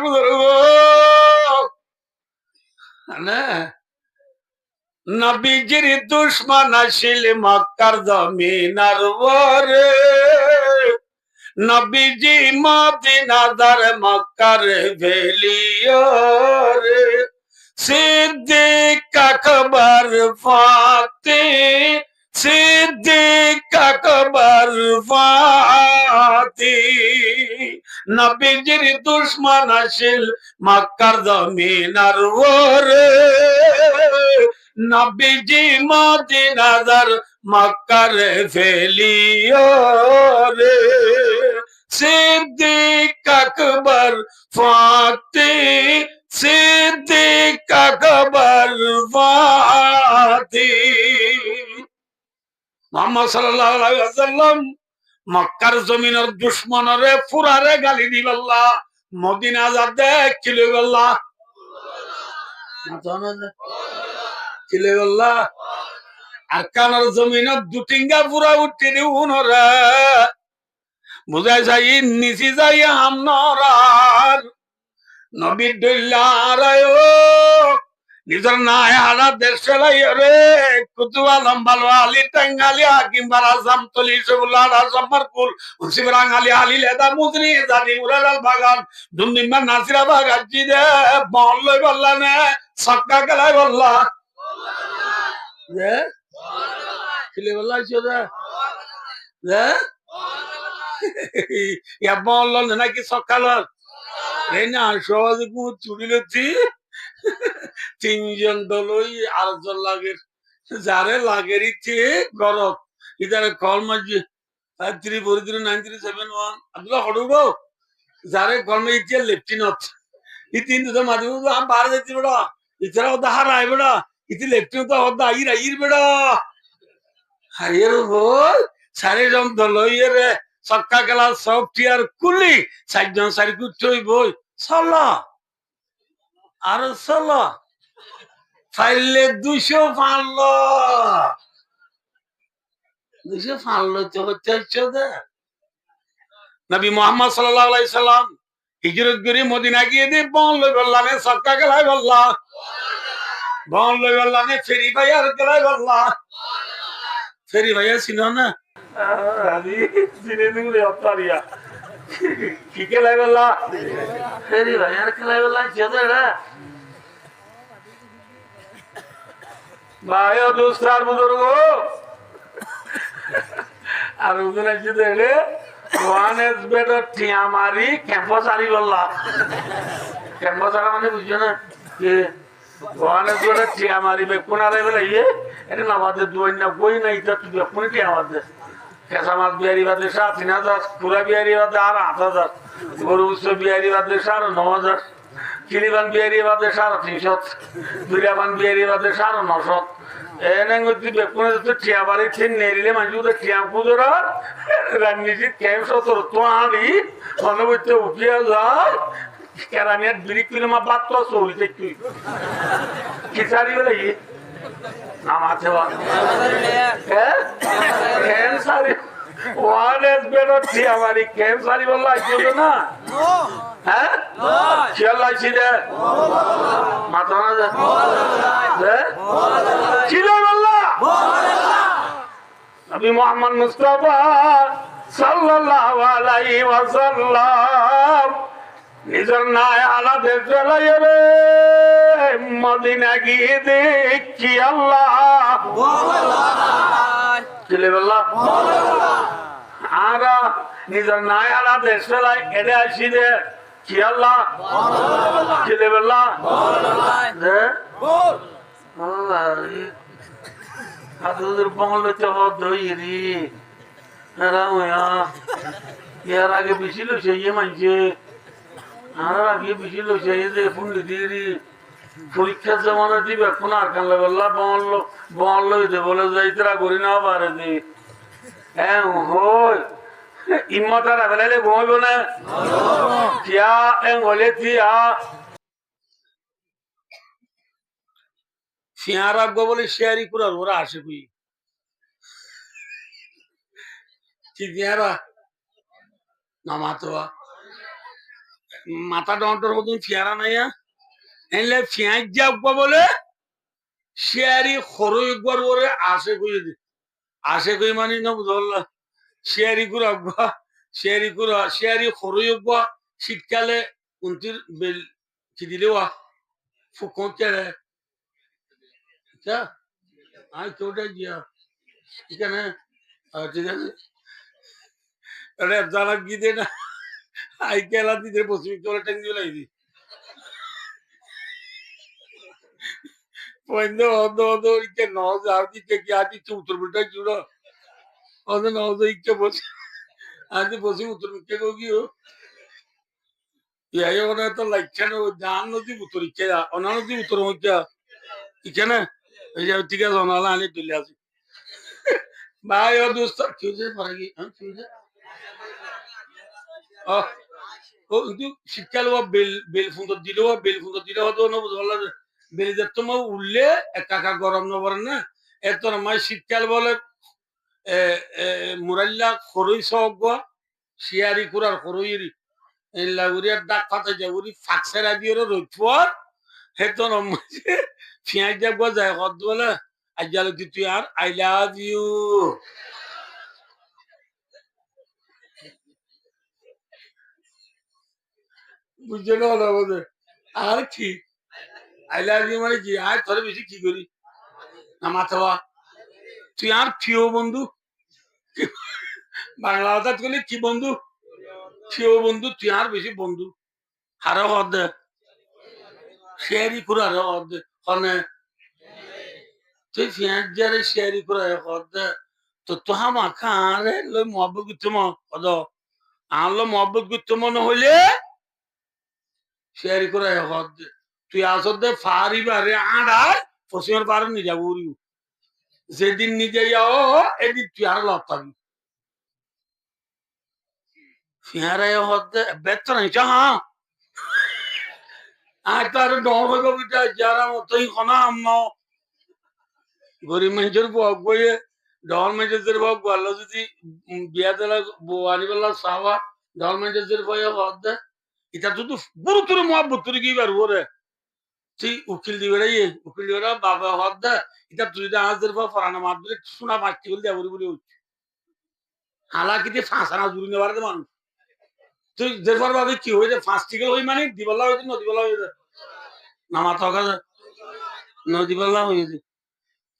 না নবীজির দুশ্মন আসিল মক্কার জমিনার ওরে, নবীজি মদিনাদার মক্কার ভেলিও রে, সিদ্দিক আকবর ফাতে, সিদ্দিক আকবর ফাতে, নবীজির দুশ্মন আসিল মক্কার জমিনার ওরে, নবীজি মদিনাদার মক্কার ফেলিও রে, সিদ্দিক আকবর ফাতে, সিদ্দিক আকবর ফাতে। মুহাম্মদ সাল্লাল্লাহু আলাইহি ওয়াসাল্লাম মক্কার জমিনের দুশ্মনরে ফুরারে গালি দিবাল্লাহ, মদিনা যা দেখিলে বল্লাহ ছিলে বল্লাহ, আর কানার জমিনত দুটিঙ্গা পুরা উঠতে দিউনরা বুঝাই যাই নিচি যাই আমনরার নবীর দইলারায় নিজের নাই হারা দেশ ফেলাই রে, কুতুবা লম্বালো আলী টাঙ্গালি হাকিম বারা জামতলি সবুল্লাহ সম্মারকুল হুসিব রাঙ্গালি আলী লেদা মুজরি জানি উরালাল বাগান দুনিম্মা নাসিরা বাগান জিদে বললই বললা নে সক্কা গলাই বললা যে ছিলে বললা চোদা যে ইয়া বলল নাকি সকাল এই না সহজে কো চুরিলতি তিনজন দলই আরেকজন লাগের যারে লাগের ইচ্ছে গরত ইদারে কল মাঝে 53439371 আব্দুল্লাহ হড়ুগো যারে কলমে ইচ্ছে লেফটিনত ই তিন তো মাঝে আম বাড়ে যাচ্ছি বেড়া ইছাড়া ওদা হারাই বেড়া ইতি লেফটিনত ওদা আইর আইর বেড়া হারিয়ের বল সারে জন দলই রে সক্কা গেলা সফটওয়্যার কুলি চারজন সারি কুটই বই সাল্লা আর সাল্লা ফাইলে 200 ফানলো 200 ফানলো তো হচ্ছে নবী মুহাম্মদ সাল্লাল্লাহু আলাইহি সাল্লাম হিজরত করে মদিনা গিয়ে দে বন লই বললানে সক্কা গেলাই বললা বন লই বললানে ফেরি ভাইয়ার গেলাই বললা ফেরি ভাইয়া ছিল না আমি দিনে দিনে অত্যারিয়া কি গেলাই বললা ফেরি ভাইয়ার গেলাই বললা যেদা ভাইও দুস্তার বুজুর্গ আর উদুর আছে দেখে ওয়ান এস বেটার টিয়া মারি ক্যাম্পাস আরি বললা ক্যাম্পাস আরা মানে বুঝছো না যে ওয়ান এস বেটার টিয়া মারি বেকুন আরে বলে ইয়ে এটা না বাদে দুই না বই না এটা তুই বেকুন টিয়া বাদে কেঁচা মাছ বিহারি বাদে 3,000 পুরা বিহারি বাদে আর 8,000 গরু উচ্চ বিহারি বাদে 9,000 কিলিবান বিহারি বাদে 350 দুইরাবান বিহারি বাদে 950 এনে গতি বেকুনে তো টিয়া বাড়ি ছিন নেরিলে মানুষ তো টিয়া কুদরা রান্নিজি ক্যাম্প সতর তো আনি মনোবইতে উঠিয়া যায় কেরানিয়ার 2 কিলো মা বাদ তো চলছে তুই খিচাড়ি বলে কি নাম আছে হ্যাঁ ক্যান্সারি ওয়ান এস বেরোট টিয়া বাড়ি ক্যান্সারি বললা আসছিল না হ্যাঁ খেয়াল লাগছি রে মাথা না ছিল বললা নবী মুহাম্মদ মুস্তাফা সাল্লাল্লাহু আলাইহি ওয়াসাল্লাম নিজের নাই আলা দেশ রে মদিনা গিয়ে দেখি আল্লাহ ছিলে বললা আর নিজের নাই আলা দেশ ফেলাই এনে আসি দে কি আল্লাহ ছিলে বললা হাতুদের বঙ্গলতে দইরি ইয়ার আগে বেশি লোক ইয়ে মানছে আর আগে বেশি লোক পুন্ডি দিয়ে পরীক্ষার জমানো দিবে কোন আর কানলে বললা বল লইতে বলে যাইতরা করি না পারে দি হ্যাঁ হই ইম্মতার আবেলালে ঘুমাইব না কিয়া এং হলে থিয়া শিয়ার আগ্য বলে শেয়ারি কুরার ওরা আসে কুই কি দিয়ারা না মাতোয়া মাথা ডন্টর মতন ফিয়ারা নাইয়া এনলে ফিয়াজ যা বলে শেয়ারি খরচ একবার ওরে আসে কই মানে না বুঝল্লা শেয়ারি কুরা শেয়ারি খরচ একবার শীতকালে উন্তির বেল কি দিলে ওয়া ফুকন কেড়ে আচ্ছা আই তোটা গিয়া এখানে ঠিক আছে আরে জানা কি দে না আই কেলা দিতে বসবি তোরা টেঙ্গি লাগি Quando odo ikke nós ardi que ati chutur bulta chura odo nós ikke bos ati bosi utur ke go giyo ya yo na to lakchana dan no di utur ke ona no di utur ho kya ikena ya tika ona la ani dilasi ba yo dost kyuje paragi kyuje oh ও কিন্তু শীতকাল bell ফুndo দিলে হতো না বুঝলা bell যে তোমার উঠলে একা গরম না পড়ে না এত না মাই শীতকাল বলে মুরাল্লা খরই সগ শিয়ারি কুরার খরইরি এলা উরিয়ার ডাক ফাতে যে উরি ফাকসেরা দিয়ে রইফর হেতো না মাঝে ফিয়াজ যাব যায় কত বলে আজ্জাল তুই আর আই লাভ ইউ বুঝছো না আমাদের আর কি আই লাভ ইউ মানে কি আর তোর বেশি কি করি না মাথাবা তুই আর প্রিয় বন্ধু বাংলা কথা বলি কি বন্ধু প্রিয় বন্ধু তুই আর বেশি বন্ধু হারা হদ শেয়ারি করে হারা হদ হনে তুই ফিয়াজ যারে শেয়ারি করে হদ তো তো হামা খারে লই মহব্বত করতে হদ আনলো মহব্বত করতে মনে হইলে শেয়ারি করে হদ তুই আসদ ফারিবারে আড়াই পশ্চিমের পারে নিজা উড়ি যেদিন নিজে যাও এদিন তুই আর লাভ পাবি ফিয়ারায় হদ বেতন হইছে হ্যাঁ আর তার ডর হইব বিটা যারা মতই খনা আম্ম গরিব মানুষের বয়ে ডর মানুষের বক ভালো যদি বিয়া দিলা আনি বেলা চাওয়া ডর মানুষের বয়ে হদ এটা তো গুরুতর মহাব্বত কি পারবো রে তুই উকিল দিবে রে উকিল দিবে বাবা হদ এটা তুই আজের পর ফরানা মারবে শোনা মারতে বলে দেবরি বলে হালা কিতে ফাঁসানা জুড়ি নেবার মানুষ তুই দেরপর ভাবে কি হয়েছে ফাঁস টিকেল হই মানে দিবলা হয়েছে নদীবেলা হয়েছে নামা থাকা নদীবেলা হয়েছে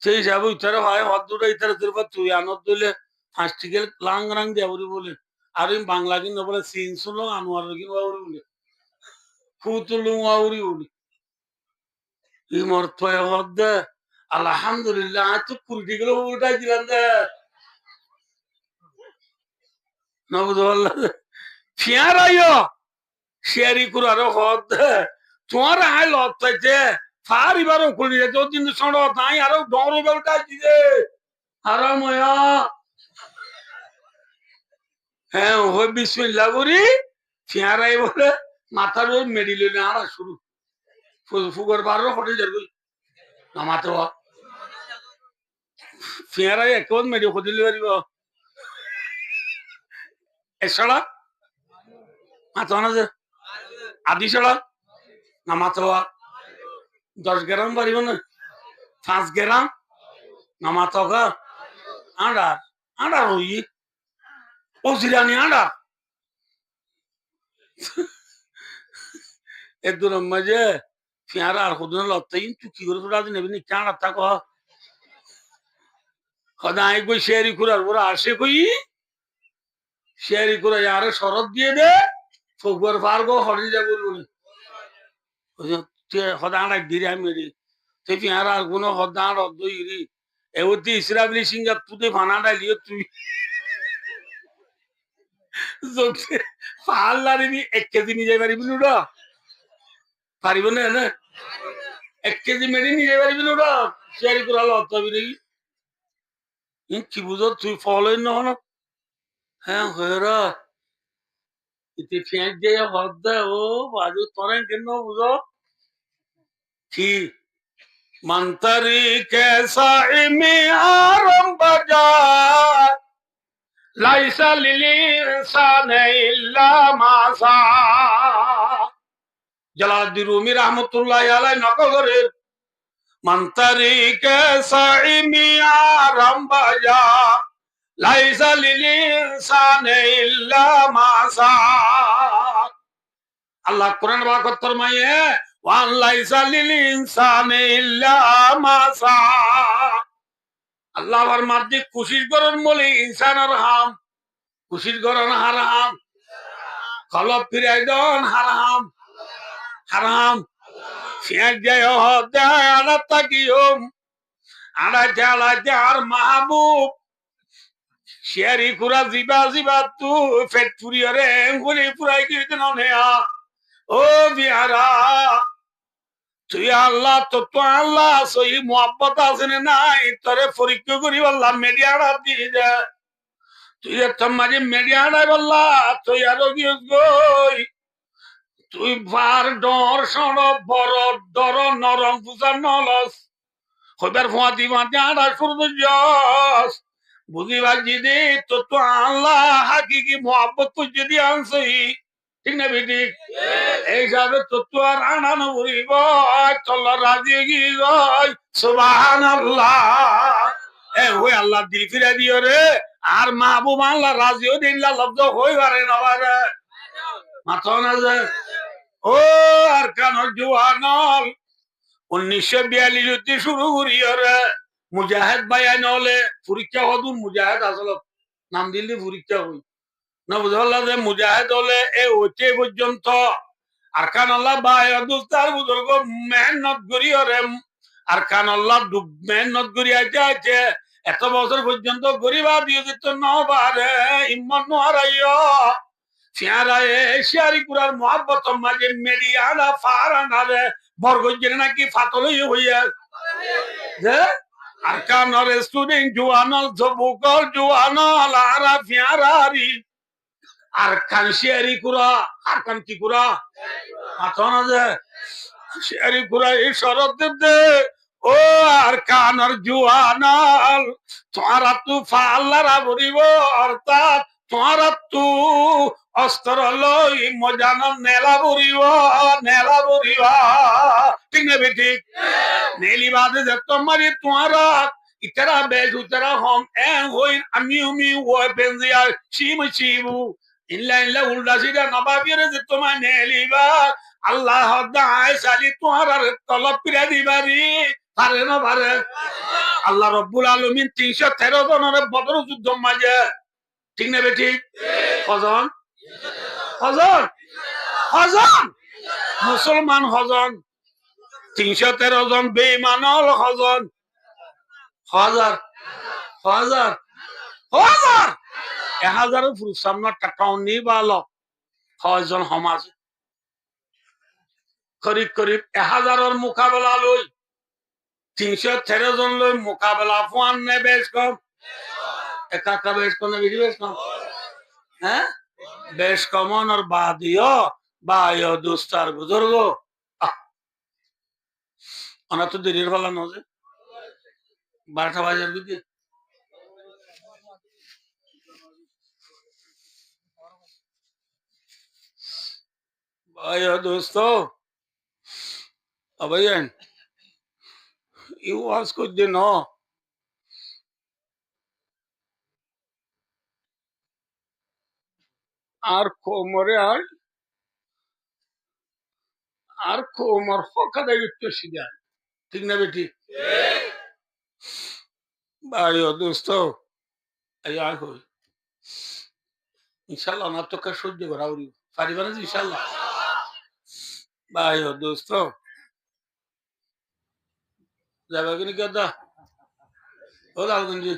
সেই হিসাবে ইতারে হয় হদ দুটা ইতারে দেরপর তুই আনত দিলে ফাঁস টিকেল লাং রাং দেবরি বলে আর বাংলা কিন্তু বলে সিন শুনলো আনোয়ার কিন্তু বলে ফুতুলু আউরি বলে ই মর্ত হদ আলহামদুলিল্লাহ আজ তো কুড়ি গেল উল্টাই দিলাম দে নবদুল্লাহ ফিয়ার আইও শেয়ারি কুরার হদ তোমার আয় লত চাইছে ফার এবারও খুলি যেত কিন্তু সড় তাই আরো ডর বেলটা দিছে আরো ময়া হ্যাঁ ওই বিসমিল্লাহ করি ফিয়ার আই বলে মাথার ওই মেডিল আড়া শুরু ফুগর বারো হোটেল যার নামাতে ফিয়ার আই একেবারে মেডিও খুঁজিলে পারিব এছাড়া মাথা না যে আদি ছাড়া নামাতে 10 গ্রাম পারিব না 5 গ্রাম নামাতে আড়ার আড়ার হই ও জিরানি আড়া একদম মাঝে ফিয়ারা আর খুদন লত্তাই তুই কি করে তোরা নেবি নি কেন তা কহ খদাই কই শেয়ারি কুরার ওরা আসে কই শেয়ারি কুরা আরে শরৎ দিয়ে দে ফকবর পার গো হরি যাব বলি খদা আড়াই দিরে আমি রে তুই ফিয়ারা আর কোনো খদা আড় দইরি এওতি ইসরাবলি সিংহা তুই ফানাটা লিও তুই জোকে পাল্লারিবি 1 কেজি নিয়ে পারিবি নুডা পারিব না না 1 কেজি মেডি নিয়ে পারিবি নুডা শেয়ারি কুরা লত্তাবি নাকি কি বুঝো তুই ফলোই নহন হ্যাঁ হেরা ইতি ফেঁক দিয়ে হদ্দা ও বাজু তরে কেন বুঝো কি মন্তরি কেসা ইমি আরম বাজার লাইসা লিলি ইনসানে ইল্লা মাসা জালালউদ্দিন রুমি রহমতুল্লাহ আলাইহি নকল করে मंतरी के साइमिया रंबाया लाइसा लिली इंसान इल्ला मासा अल्लाह कुरान बाकत फरमाए वान लाइसा लिली इंसान इल्ला मासा अल्लाह फरमाते कोशिश करन बोले इंसान और हम कोशिश करन हराम खलब फिराई दन हराम हराम फिर जय हो दयाला तकियोम आड़ा जाला जार महबूब शेरी कुरा जिबा जिबा तू फैक्ट्री रे गुली पुराई की नने आ ओ बिहारा তুই আল্লাহ তো তো আল্লাহ সহি মোহাব্বত আছে না নাই তোরে পরীক্ষা করি বললাম মিডিয়াটা দিয়ে দে তুই একটা মাঝে মিডিয়াটা বললা তুই আরো কি গই তুই বার ডর সড় বড় ডর নরম পূজা নলস হইবার ফোয়া দিবা জানা শুরু জস বুঝি বাজি দে তো তো আল্লাহ হাকিকি মোহাব্বত তুই যদি আনছই ঠিক না বেটি এইভাবে তো তো আর আনানো বলিব চল্লা রাজি গই সুবহানাল্লাহ এ ওই আল্লাহ দিল ফিরে দিও রে আর মাহবুব আল্লাহ রাজিও দিল্লা লব্ধ হই পারে না পারে মাথা না যে ও আর কানর জুয়ানল 1942 শুরু করি রে মুজাহিদ ভাই নলে পরীক্ষা হদুন মুজাহিদ আসলে নাম দিল্লি পরীক্ষা হই না বুঝলা যে মুজাহিদ হলে এ ওতে পর্যন্ত আরকান আল্লাহ ভাই দুস্তার বুজুর্গ মেহনত করি রে আরকান আল্লাহ মেহনত করি আছে এত বছর পর্যন্ত গরিবা দিয়ে দিত নবারে ইমান হারাইও ফিয়ারায়ে শিয়ারি কুরার মোহাব্বত মাঝে মেডিয়ানা ফারানা রে বরগজের নাকি ফাতলই হইয়া যে আরকান স্টুডেন্ট জুয়ানল জবুকল জুয়ানল আরা ফিয়ারারি আরকান শিয়ারি কুরা আরকান কি কুরা মাথা না যে শিয়ারি কুরা এই শরত দে ও আরকানর জুয়ানল তোমারা তু ফাল্লারা বলিব অর্থাৎ তোমারা তু অস্ত্র লই মজানো নেলা বলিব ঠিক না বেটি নেলি বাদে যে তোমারি তোমারা ইতারা বেজ উতারা হম এন হই আমি ওই পেনজিয়া শিমু ইল্লা ইল্লা উল্টা সিধা নবাবিরে যে তোমার নেলিবা আল্লাহ দায় সালি তোমার তলব পিরা দিবারি পারে না পারে আল্লাহ রব্বুল আলামিন 313 জনের বদর যুদ্ধ মাঝে ঠিক না বেটি হজন হজন হজন মুসলমান হজন 313 জন বেঈমানল হজন হাজার হাজার হাজার 1000 পুরুষ সামনে টাকাও নি ভালো হজন সমাজ করিব করিব 1000 মোকাবেলা লই 313 জন লই মোকাবেলা ফান নে বেশ কম একা বেশ কম বেশি বেশ কম হ্যাঁ বেশ কমন আর বাদিও বায়ো দুস্তার বুজুর্গ অনা তো দেরির ফলা নজে 12টা বাজার দিকে বায়ো দোস্ত अभयन you was could you know আর কোমরে আর কোমর ফকাদে বিত্ত সিদা ঠিক না বেটি বায়ো দোস্ত আয়া কই ইনশাআল্লাহ না তো কা সহ্য করাউরি পারিবা না ইনশাআল্লাহ বায়ো দোস্ত যাবে কি কথা ও লালগঞ্জি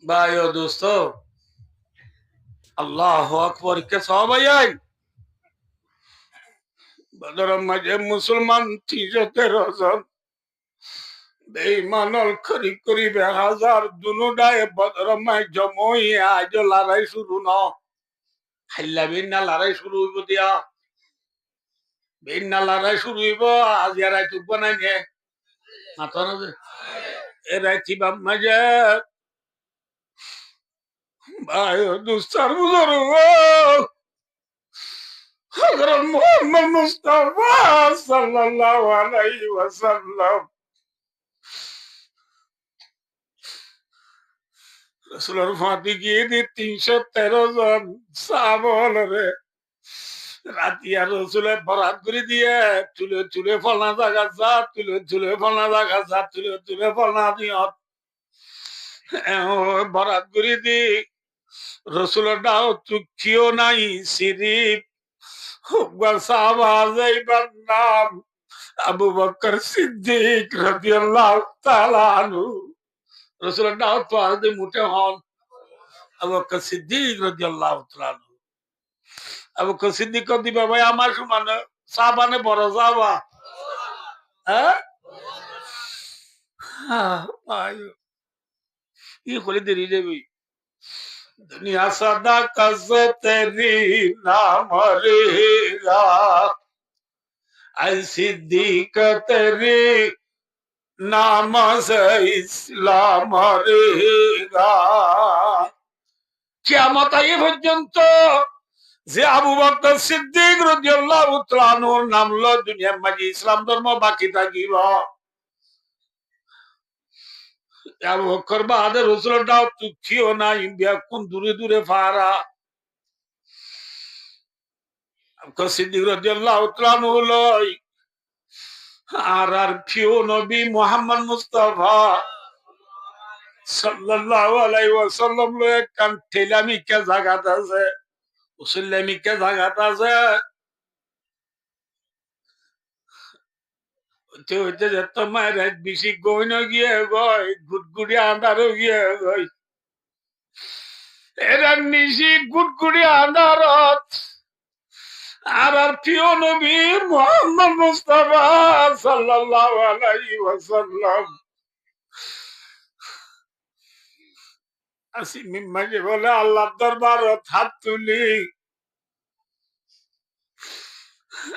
বায়ো দোস্ত আল্লাহু আকবার কে সবাই আই বদর মাঝে মুসলমান 313 জন বেঈমানল খরি করিবে হাজার দুনুডায় বদর মাই জমই আজ লড়াই শুরু ন হাইলা বিনা লড়াই শুরু হইব দিয়া বিনা লড়াই শুরু হইব আজ এরাই তুক বানাই নে মাথা না এরাই থিবা মাঝে ভাই দুস্তার বুজুর্গ হযরত মুহাম্মদ মুস্তাফা সাল্লাল্লাহু আলাইহি ওয়াসাল্লাম রাসূলের ফাঁদি গিয়ে দিয়ে 313 জন সাহাবারে রাতিয়া রসুলের বরাত করে দিয়ে চুলে চুলে ফলনা জায়গা যা চুলে চুলে ফলনা জায়গা যা চুলে চুলে ফলনা দিয়ত বরাত করে দি রসুলের ডাও চুক্ষিও নাই সিরিপ সাহাবা যাইবার নাম আবু বকর সিদ্দিক রাদিয়াল্লাহু তাআলা আনহু রসুলের ডাও তো আজ মুঠে হন আবু বকর সিদ্দিক রাদিয়াল্লাহু তাআলা আনহু আবু বকর সিদ্দিক দিবা ভাই আমার সমান সাহাবানে বড় সাহাবা হ্যাঁ ये खोले दे रही भी दुनिया सदा कसे तेरी नाम रहेगा ऐ सिद्दीक तेरी नाम से इस्लाम रहेगा কিয়ামত আগে পর্যন্ত যে আবু বকর সিদ্দিক রাদিয়াল্লাহু তাআলা আনহুর নাম লো দুনিয়ার মাঝে ইসলাম ধর্ম বাকি থাকিব আবু বকর বাদে রাসূলের দাও তুখিও না ইন্ডিয়া কোন দূরে দূরে ফারা আবু সিদ্দিক রাদিয়াল্লাহু তাআলা আনহু লই আর প্রিয় নবী মুহাম্মদ মুস্তাফা সাল্লাল্লাহু আলাইহি ওয়াসাল্লাম লয় কান ঠেলামি কে জায়গাত আছে উসুল্লামি কে জায়গাত আছে তো হইতে যত মায়ের বেশি গইন গিয়ে গই গুটগুড়ি আন্ধার গিয়ে গই এরা নিশি গুটগুড়ি আন্ধারত আর প্রিয় নবী মুহাম্মদ মুস্তাফা সাল্লাল্লাহু আলাইহি ওয়াসাল্লাম আসি মিম্মাকে বলে আল্লাহর দরবারত হাত তুলি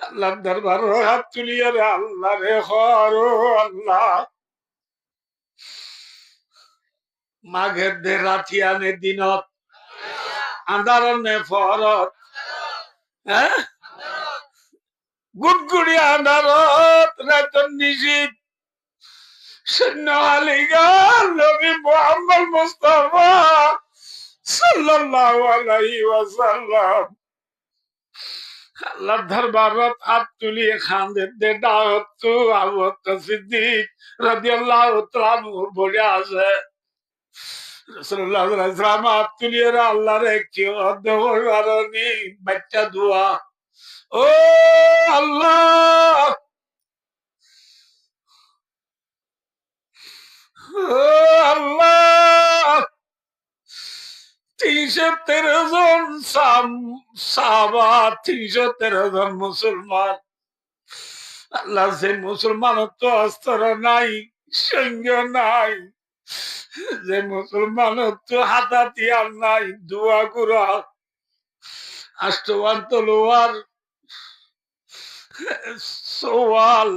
আল্লাহর দরবারত হাত তুলি রে আল্লাহ রে হরো আল্লাহ মাঘের দে রাথিয়ানে দিনত আন্ধারনে ফরত হ্যাঁ গুটগুড়ি আন্ধারত রাতন নিশিত সৈন্য আলিগা নবী মুহাম্মদ মুস্তাফা সাল্লাল্লাহু আলাইহি ওয়াসাল্লাম আল্লাহর দরবারত হাত তুলিয়ে খান্দে দে দাওয়াত তো আবু বকর সিদ্দিক রাদিয়াল্লাহু তাআলা বলে আছে রাসূলুল্লাহ সাল্লাল্লাহু আলাইহি ওয়াসাল্লাম হাত তুলিয়ে আল্লাহর কি অদ্দবরনি বাচ্চা দোয়া ও আল্লাহ ও আল্লাহ 313 জন সাহাবা 313 জন মুসলমান আল্লাহ সে মুসলমান তো অস্ত্র নাই সৈন্য নাই যে মুসলমান তো হাতাতিয়ার নাই দোয়া করা আষ্টওয়ান তলোয়ার সোয়াল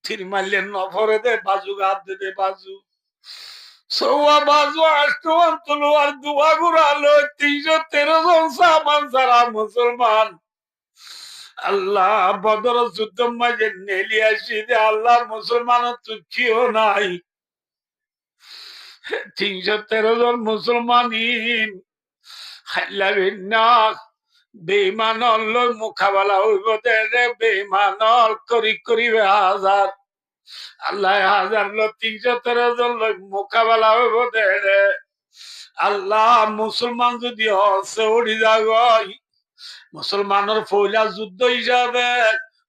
থিরমাইলেন নফরে দে বাজু গাদ দে বাজু সৌয়া বাজু আষ্টওয়ান তলোয়ার দোয়া করা লো 313 জন সাহাবান সারা মুসলমান আল্লাহ বদর যুদ্ধ মাঝে নেলি আসি দে আল্লাহ মুসলমান তুচ্ছিও নাই 313 জন মুসলমান বেইমানল মোকাবেলা হইব দে বেইমানল করিবে হাজার আল্লাহ হাজার লো 313 জন মোকাবেলা হইব দে আল্লাহ মুসলমান যদি হসে উড়ি যাগয় মুসলমানের পয়লা যুদ্ধ হিসাবে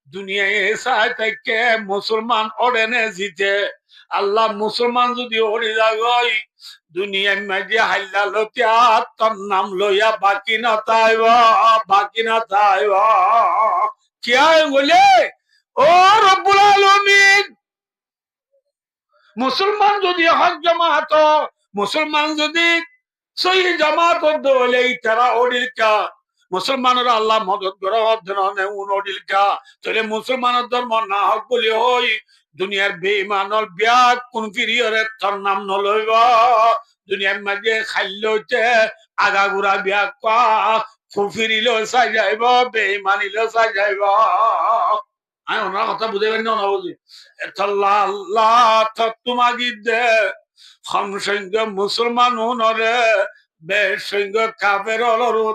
দুনিয়ায় চাই থেকে মুসলমান ওড়েনে জিতে আল্লাহ মুসলমান যদি ওড়ি যাগয় দুনিয়ার মাঝে হাল্লা লতিয়া তোর নাম লইয়া বাকি না তাইব কিয়া বলে ও রব্বুল আলামিন মুসলমান যদি হক জামাত মুসলমান যদি সহি জামাত দলে তারা ওড়িল কা মুসলমানের আল্লাহ মদত করা অধ্যয়ন উনডিল কা তাহলে মুসলমানের ধর্ম না হক বলে হই দুনিয়ার বেঈমানল বিয়া কোন ফিরিয়রে তোর নাম নলইব দুনিয়ার মাঝে খাইলতে আগাগুড়া বিয়া কা ফুফিরিল চাই যাইব বেঈমানিল চাই যাইব আমি ওনার কথা বুঝাইবেন না ওনা বুঝি আল্লাহ তোমাকে দে সংসংগ মুসলমান নরে বেসংগ কাবের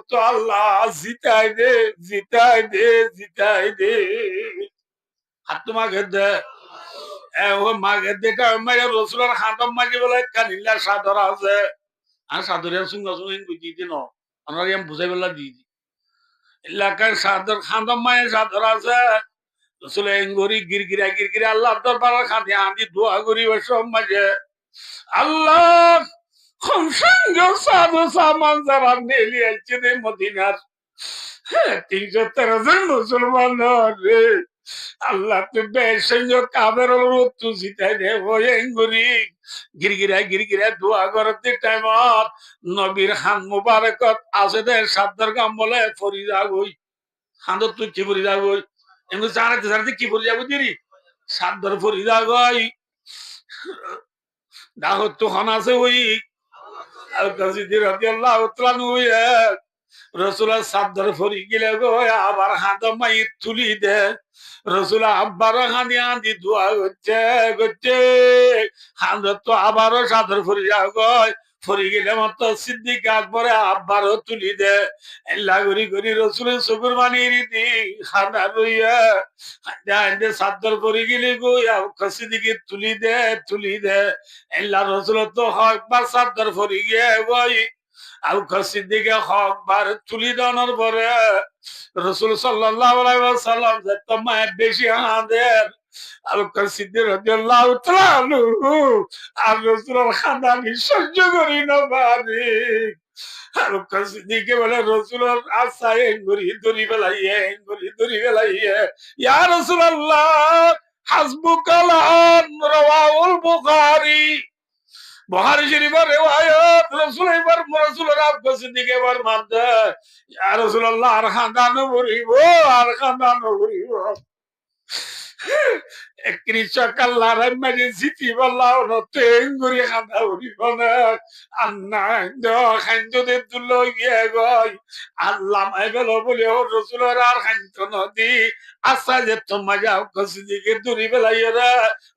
তো আল্লাহ জিতাই দে জিতাই দে জিতাই দে আর তোমাকে দে মাকে দেখা মেরে রসুলের হাতম মাঝে বলে কানিল্লা সাদর আছে আর সাদরের সঙ্গে সঙ্গে বুঝি দিন ওনার আমি বুঝাই বেলা দিয়ে দি এলাকার সাদর খাতম মায়ের সাদর আছে রসুলের এঙ্গরি গিরগিরা আল্লাহ দরবার খাঁদি আদি দোয়া করি সব মাঝে আল্লাহ সঙ্গে সাধু সামান যারা নিয়ে আসছে মদিনার 313 জন মুসলমান রে আল্লাহ তুই বেসঙ্গ কাবের তু জিতাই দে ওই এঙ্গুরি গিরগিরা দোয়া করতে টাইমত নবীর খান মুবারকত আছে দে সাদ্দার গাম বলে ফরি যাবই খান্দর তুই কি ফরি যাবই এমনি জানাতে কি ফরি যাবো দিরি সাদ্দার ফরি যাগই দাহত তো খান আছে ওই রসুলের সাদ্দার ফরি গিলে গো আবার হাত মাই তুলি দে রসুল আব্বার হানি আদি দোয়া করছে হাত তো আবারও সাদর ফরি যা গয় ফরি গেলে মতো সিদ্দিক আকবরে আব্বারও তুলি দে এল্লা গরি রসুলের চকুর বানিয়ে রীতি খানা রইয়া সাদ্দার ফরি গেলে গো সিদ্দিকে তুলি দে এল্লা রসুল তো একবার সাদ্দার ফরি গিয়ে গই সিদ্দিকে হকবার তুলি দানোর পরে রসুল সাল্লাল্লাহু আলাইহি ওয়াসাল্লাম যে তোমায় বেশি হাদের সিদ্দিক রাদিয়াল্লাহু তাআলা আর রসুলের খাদামি সহ্য করি না পারি সিদ্দিকে বলে রসুলের আশায় ঘুরি দড়ি বেলাইয়ে ইয়া রাসূলুল্লাহ হাসবুকালান রাওয়াহুল বুখারী বুখারী শরীফের রিওয়ায়াত রাসূল এবার রাসূলের আব্বাস দিকে এবার মানতে ইয়া রাসূলুল্লাহ আর খানদানো বলিব আর খানদানো বলিব একরিশাকাল্লাহ রাইমাজি জিতি বল্লাহ নতে গুরি খান্দা বলিব না আন্না দো খানজে তুলো গিয়ে গই আল্লাহ মাইবেল বলে ও রাসূলের আর খান্ত নদী আসা যে তোমা যাও কসদিকে দূরি বেলাইরা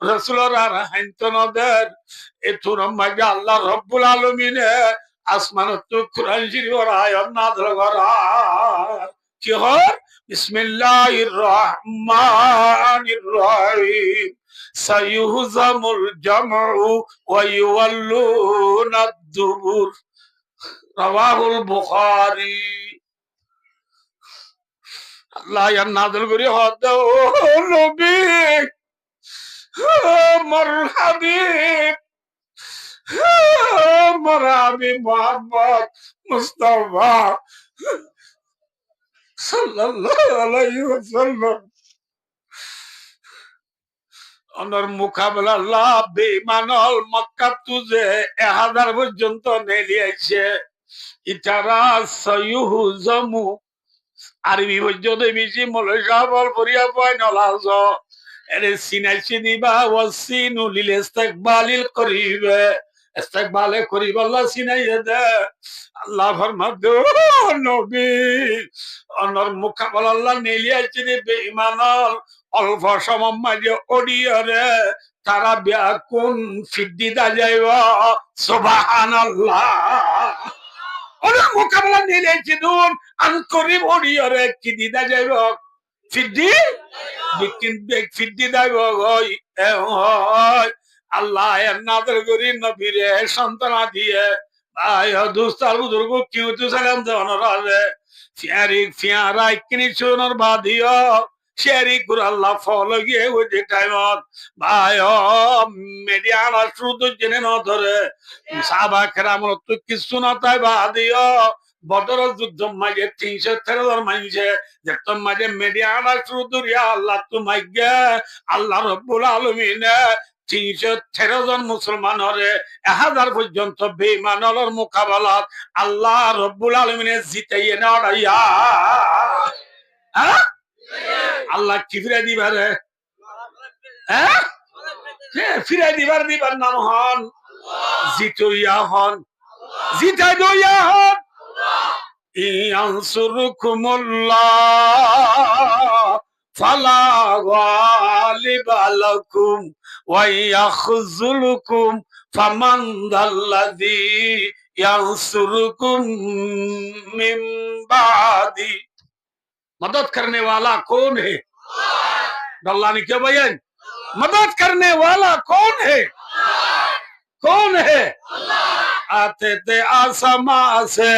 রাসূলের আর খান্ত নদের এতুর মাঝে আল্লাহ রব্বুল আলামিন আসমানত কুরআন শরীফের আয়াত নাযিল করা কি হয় বিসমিল্লাহির রহমানির রহিম সায়ুহজামুল জামউ ওয়া ইউওয়াল্লুনাদ দুবুর রাওয়াহুল বুখারী আল্লাহ আয়াত নাযিল করে হদ ও নবী আমার হাবিব মোহাম্মদ মুস্তাফা সাল্লাল্লাহু আলাইহি ওয়াসাল্লাম ওনার মোকাবেলা আল্লাহ বেঈমানল মক্কা তুজে 1000 পর্যন্ত নেলিয়েছে ইতারা সায়ুহজামু আরবি পর্যন্ত বেশি মলসাবল পরিয়া পায় নলাজ এর সিনাইছি দিবা ওয়াসিনু লিল ইস্তিকবালিল করিবে ইস্তিকবালে করিব আল্লাহ সিনাইয়ে দে আল্লাহ ফরমাদ নবী অনর মুকাবলা আল্লাহ নেলিয়াছে বেঈমানল অল্প সময় মাঝে ওডিয়রে তারা বিয়াকুন ফিদ্দিদা যাইব সুবহানাল্লাহ অনর মুকাবলা নেলিয়াছে দুন আনকরিব ওডিয়রে কি দিদা যাইব ফিদ্দি বিকিন বেক ফিদ্দি যাইব গই আল্লাহ এর নাদর করি নবীরে সন্তান দিয়ে ভাই দুস্তার বুজুর্গ কিউ তু সালাম দেওয়ানোর ফিয়ারি ফিয়ারা কিনি চুনোর বাদিও শেয়ারি গুর আল্লাহ ফলো গিয়ে ওই যে টাইমত ভাই মিডিয়ানা শুধু জেনে ন ধরে সাহাবা কেরামত তো কিছু না তাই বাদিও বদর যুদ্ধ মাঝে 313 মাইছে যেতম মাঝে মিডিয়ানা শুধু আল্লাহ তোমাকে আল্লাহ রব্বুল আলামিন 313 জন মুসলমান হরে 1000 পর্যন্ত বেঈমানর মোকাবেলাত আল্লাহ রব্বুল আলামিন জিতাইয়ে নাড়াইয়া আল্লাহ কি ফিরে দিবারে ফিরাই দিবার নাম হন জিতইয়া হন, জিতাই দইয়া হন। ইয়ানসুরকুমুল্লাহ ফালা গালিবা লাকুম ওয়া ইয়াখযুলকুম ফামান যাল্লাযী ইয়ানসুরকুম মিন বাদি। मदद करने वाला कौन है? अल्लाह ने क्या बयान, मदद करने वाला कौन है? कौन है? आते थे आसमां से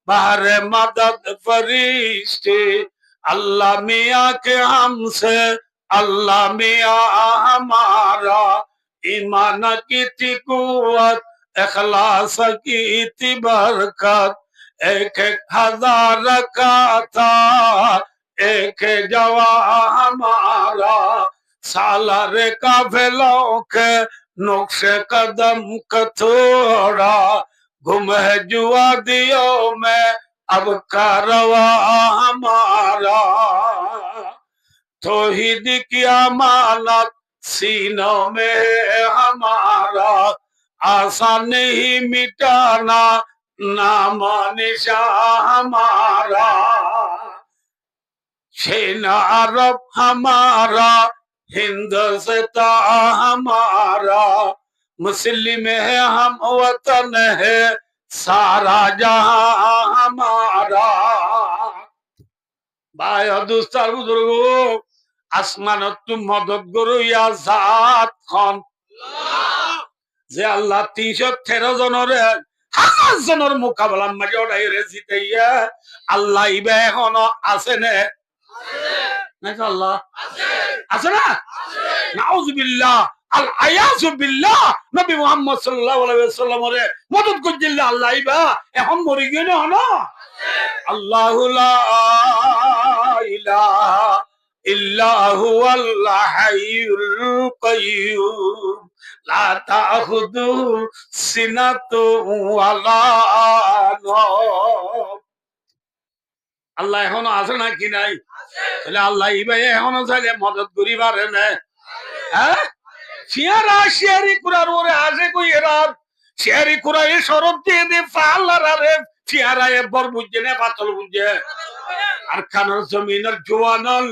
बाहर मदद फरिश्ते, अल्लाह मियाँ के हमसे अल्लाह मियाँ हमारा, ईमान की थी कुव्वत इखलास की थी बरकत, एक एक हजार का था एक जवा हमारा, सालारे काफिलों के नुक्शे कदम कथोड़ा, गुम है जुआ दियो में अब कारवा हमारा, तौहीद की अमानत सीनों में है हमारा, आसान नहीं मिटाना नाम निशा हमारा, शेना अरब हमारा हिंद से ता हमारा, मुस्लिम है हम वतन है सारा जहां हमारा। भाई दोस्तार बुजुर्गो, আসমানত তুম মদত গরু ইয়া জাত খন যে আল্লাহ 313 জনের 1000 জনের মোকাবেলা মাঝে ওটাই জিতাইয়া আল্লাহ ইবে এখনো আছে না? নাকি আল্লাহ আছে না? নাউজুবিল্লাহ আল আয়াযু বিল্লাহ। নবী মুহাম্মদ সাল্লাল্লাহু আলাইহি ওয়াসাল্লামরে মদত কইজিল্লা আল্লাহ ইবা এখন মরি গেল না। আল্লাহু লা ইলাহা ইল্লা হুয়াল হাইয়ুল কাইয়্যুম লা তাখুযুহু সিনাতুন ওয়ালা নাওম। আল্লাহ এখনো আছে নাকি নাই? তাহলে আল্লাহ ইবাই এখনো চাইলে মদত করি পারে না? হ্যাঁ, শিয়ারা শিয়ারি কুরার ওরে আসে কই এরা শিয়ারি কুরা এ শরৎ দিয়ে দে ফাল্লারা রে শিয়ারা এ বর বুঝে না পাতল বুঝে আর খানার জমিনের জোয়ানল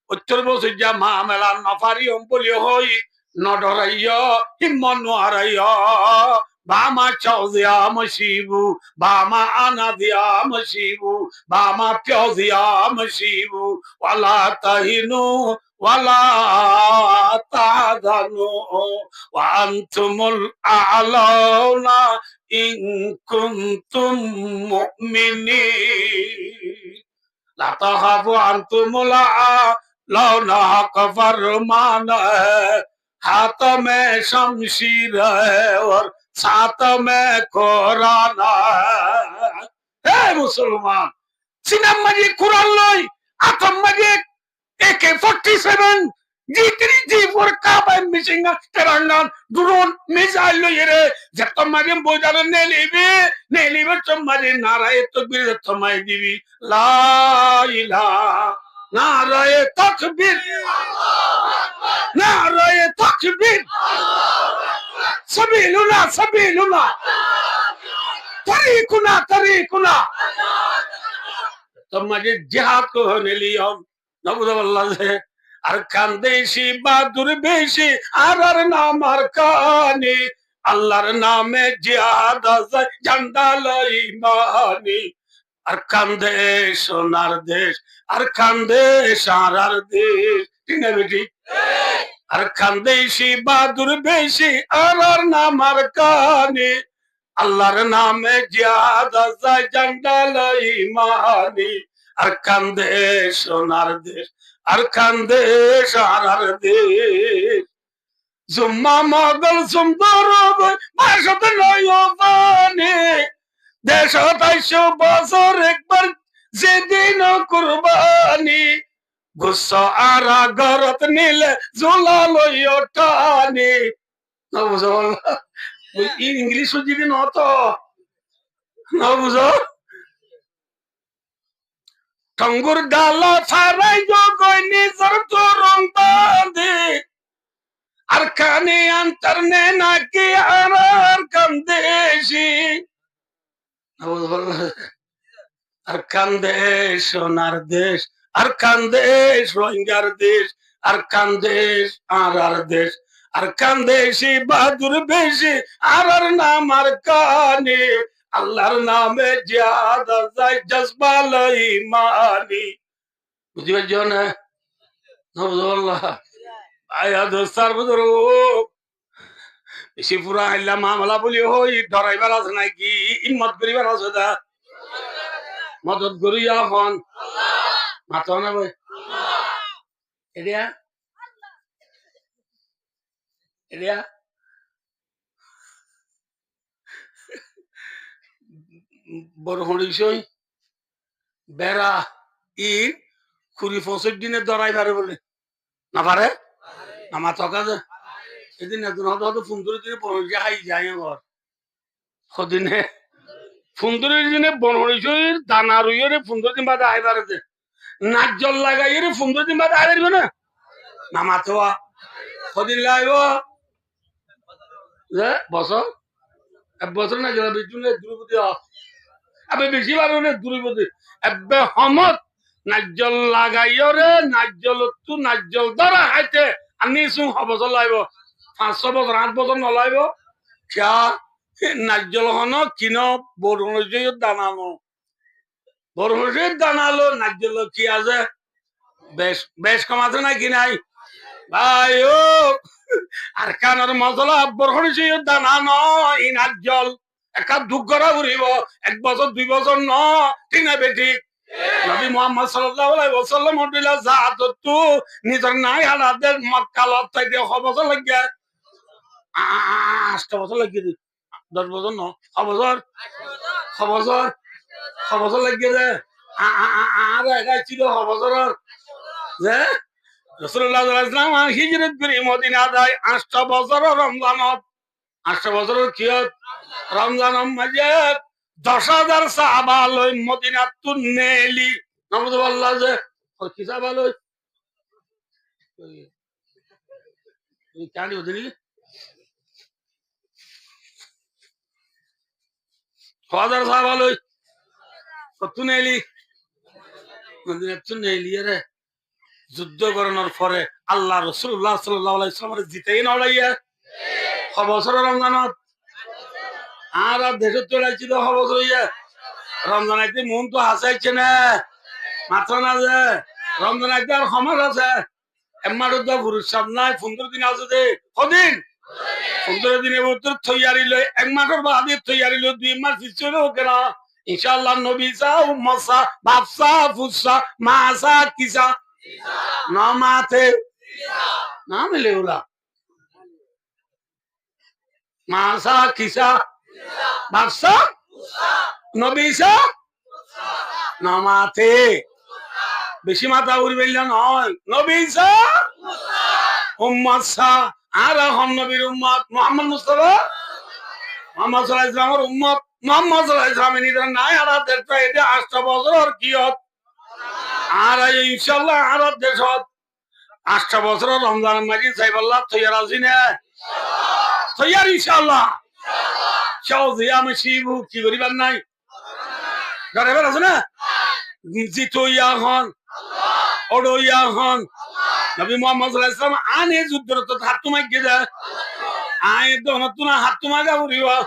উত্তর বসে যা মা মেলা নফারি অম্বলি হই নডরাইয়া হিম্মন নোহারাইয়া বামা চাও দিয়া মশিবু বামা আনা দিয়া মশিবু বামা পিও দিয়া মশিবু ওয়ালা তাহিনু ওয়ালা তাহাজানু ওয়া আনতুমুল আ'লাউনা ইন কুনতুম মুমিনিন লা তাখাফু আনতুমুল আ'লাউনা হক ফরমানা हाथ में शमशीर है और साथ में कुरान है। मुसलमान सिनेम मजे कुरान लई आतम मजे AK-47 G3 G4 काबा मिसिंग तेरंगान ड्रोन मिसाइल लो ये रे जब तो मजे बोझारे ने लीबे तो मजे नाराये तकबीर थमाई दीवी ला इलाहा नाराये तकबीर नाराये तकबीर सबीलुना सबीलुना तरीकुना तरीकुना। तो मजे जिहाद को होने लिया नबुदल्लाह से अरकान देशी बहादुर बेशी आर नाम अरकानी अल्लाहर नामे जिहाद झंडा लाई मानी अरकान देश सोनार देश अरकान देश आर देश ठीक है बेटी अरकान देशी बहादुर बेशी आर नाम अरकानी अल्लाहर नामे जिहाद झंडा लाई मानी अरकान देश सोनार देश अरकान देश आर देश जुम्मा मगल सुंदर भाषत नयबानी देश 200 বছর একবার যেদিন কুরবানি গুসা আরা গরত নিলে জোলালই ওঠানি না বুঝো ইংলিশ যদি নতো না বুঝো টঙ্গুর ডালা ছাড়াই গই নিজের তোরং বাঁধে আর আরকানে আন্তরনে নাকি আর কান্দেশি আরকান দেশ সোনার দেশ আরকান দেশ রোহিঙ্গার দেশ আরকান দেশ আর দেশ আরকান দেশি বাহাদুর বেশি আর নাম আর কানে আল্লাহর নামে জিয়াদা যায় জজবাল ইমানি বুঝি পারছ না নবুল্লাহ আয়া দোস্তার বুদর বেশি পুরা হাইলা মামলা বলি হই ডরাইবার আছে নাকি ইম্মত করিবার আছে দা মদত করিয়া হন মাতো না ভাই এরিয়া এরিয়া বড় হরিষই বেড়া ই কুড়ি 65 দিনে দরাই পারে বলে না পারে না মাথা কাজে সেদিন একদিন হয়তো ফুন্দুরি দিনে বনহরিষে হাই যায় ঘর সদিনে ফুন্দুরি দিনে বনহরিষইর দানা রুইরে 15 দিন বাদে আই পারে নাজল লাগাই 15 দিন বাদে আই পারবে না মাথা সদিন লাইব যে বছর এক বছর না যারা বিজুনে দ্রুপদী আবে বেশি বার হলে দ্রুপদী এবে হমত নাজল লাগাইরে নাজল তু নাজল দ্বারা হাইতে আমি সু হবছর লাইব 500 বছর 8 বছর নলাইব কিয়া নাজল হন কিন বরুণের দানানো বরুণের দানালো নাজল কি আছে বেশ বেশ কম আছে নাকি নাই ভাই ও আর কানের মশলা বরুণের দানা নয় নাজল একটা দুঃখ করা ঘুরিব 1 বছর 2 বছর ন ঠিক না বেঠিক নবী মুহাম্মদ সাল্লাল্লাহু আলাইহি ওয়াসাল্লাম হদিলা জাহাদতু নিজের নাই হালাদের মক্কা লতাইতে হবছর লাগিয়া 8 বছর লাগিয়ে দি 10 বছর ন হবছর লাগিয়ে দে আর এটা ছিল হবছর যে রাসূলুল্লাহ সাল্লাল্লাহু আলাইহি ওয়াসাল্লাম হিজরত করে মদিনা যায় 8 বছর রমজানত 8 বছরের কিয়ত রমজান মাঝে 10,000 সাহাবা লই মদিনা তু নেলি নবুদ আল্লাহ যে কি সাহাবা লই এই কানি ওদিনি 1000 সাহাবা লই তু নেলি মদিনা তু নেলি রে যুদ্ধ করানোর পরে আল্লাহ রাসূলুল্লাহ সাল্লাল্লাহু আলাইহি ওয়াসাল্লাম জিতেই না লাইয়া বছর রমজানত আর দেশে চলাইছিল বছর ইয়া রমজান আইতে মন তো হাসাইছে না মাথা না যে রমজান আইতে আর সমাজ আছে এমার পুরুষ সব নাই 15 দিন আছে যে কদিন 15 দিনের ভিতর তৈয়ারি লই 1 মাসের বাদে তৈয়ারি লই 2 মাস পিছনে ওকে না ইনশাআল্লাহ নবী সা উম্মসা বাপসা ফুসা মাসা কিসা না মাতে না মিলে ওলা মাসা কিসা বাপসা নবী সা না মাতে বেশি মাথা উড়বে নয় নবী সা উম্মত সা আর হম নবীর উম্মত মুহাম্মদ মুস্তাফা মুহাম্মদ সাল্লাল্লাহু আলাইহি ওয়াসাল্লামের উম্মত মুহাম্মদ সাল্লাল্লাহু আলাইহি ওয়াসাল্লাম নিদের নাই আর দেখতে এটা 8 বছর আর কিয়ত আর ইনশাআল্লাহ আর দেশত 8 বছর রমজান মাঝে সাইবাল্লাহ তৈয়ার আছি না তৈয়ার ইনশাআল্লাহ চাওজি আমি শিবু কি করিবার নাই গরেবার আছে না জিতো ইয়া হন ওড়ো ইয়া হন নবী মুহাম্মদ সাল্লাল্লাহু আলাইহি ওয়াসাল্লাম আনে যুদ্ধরত হাত তোমায় গেদা আয় দোনো তুনা হাত তোমাগা উড়িবা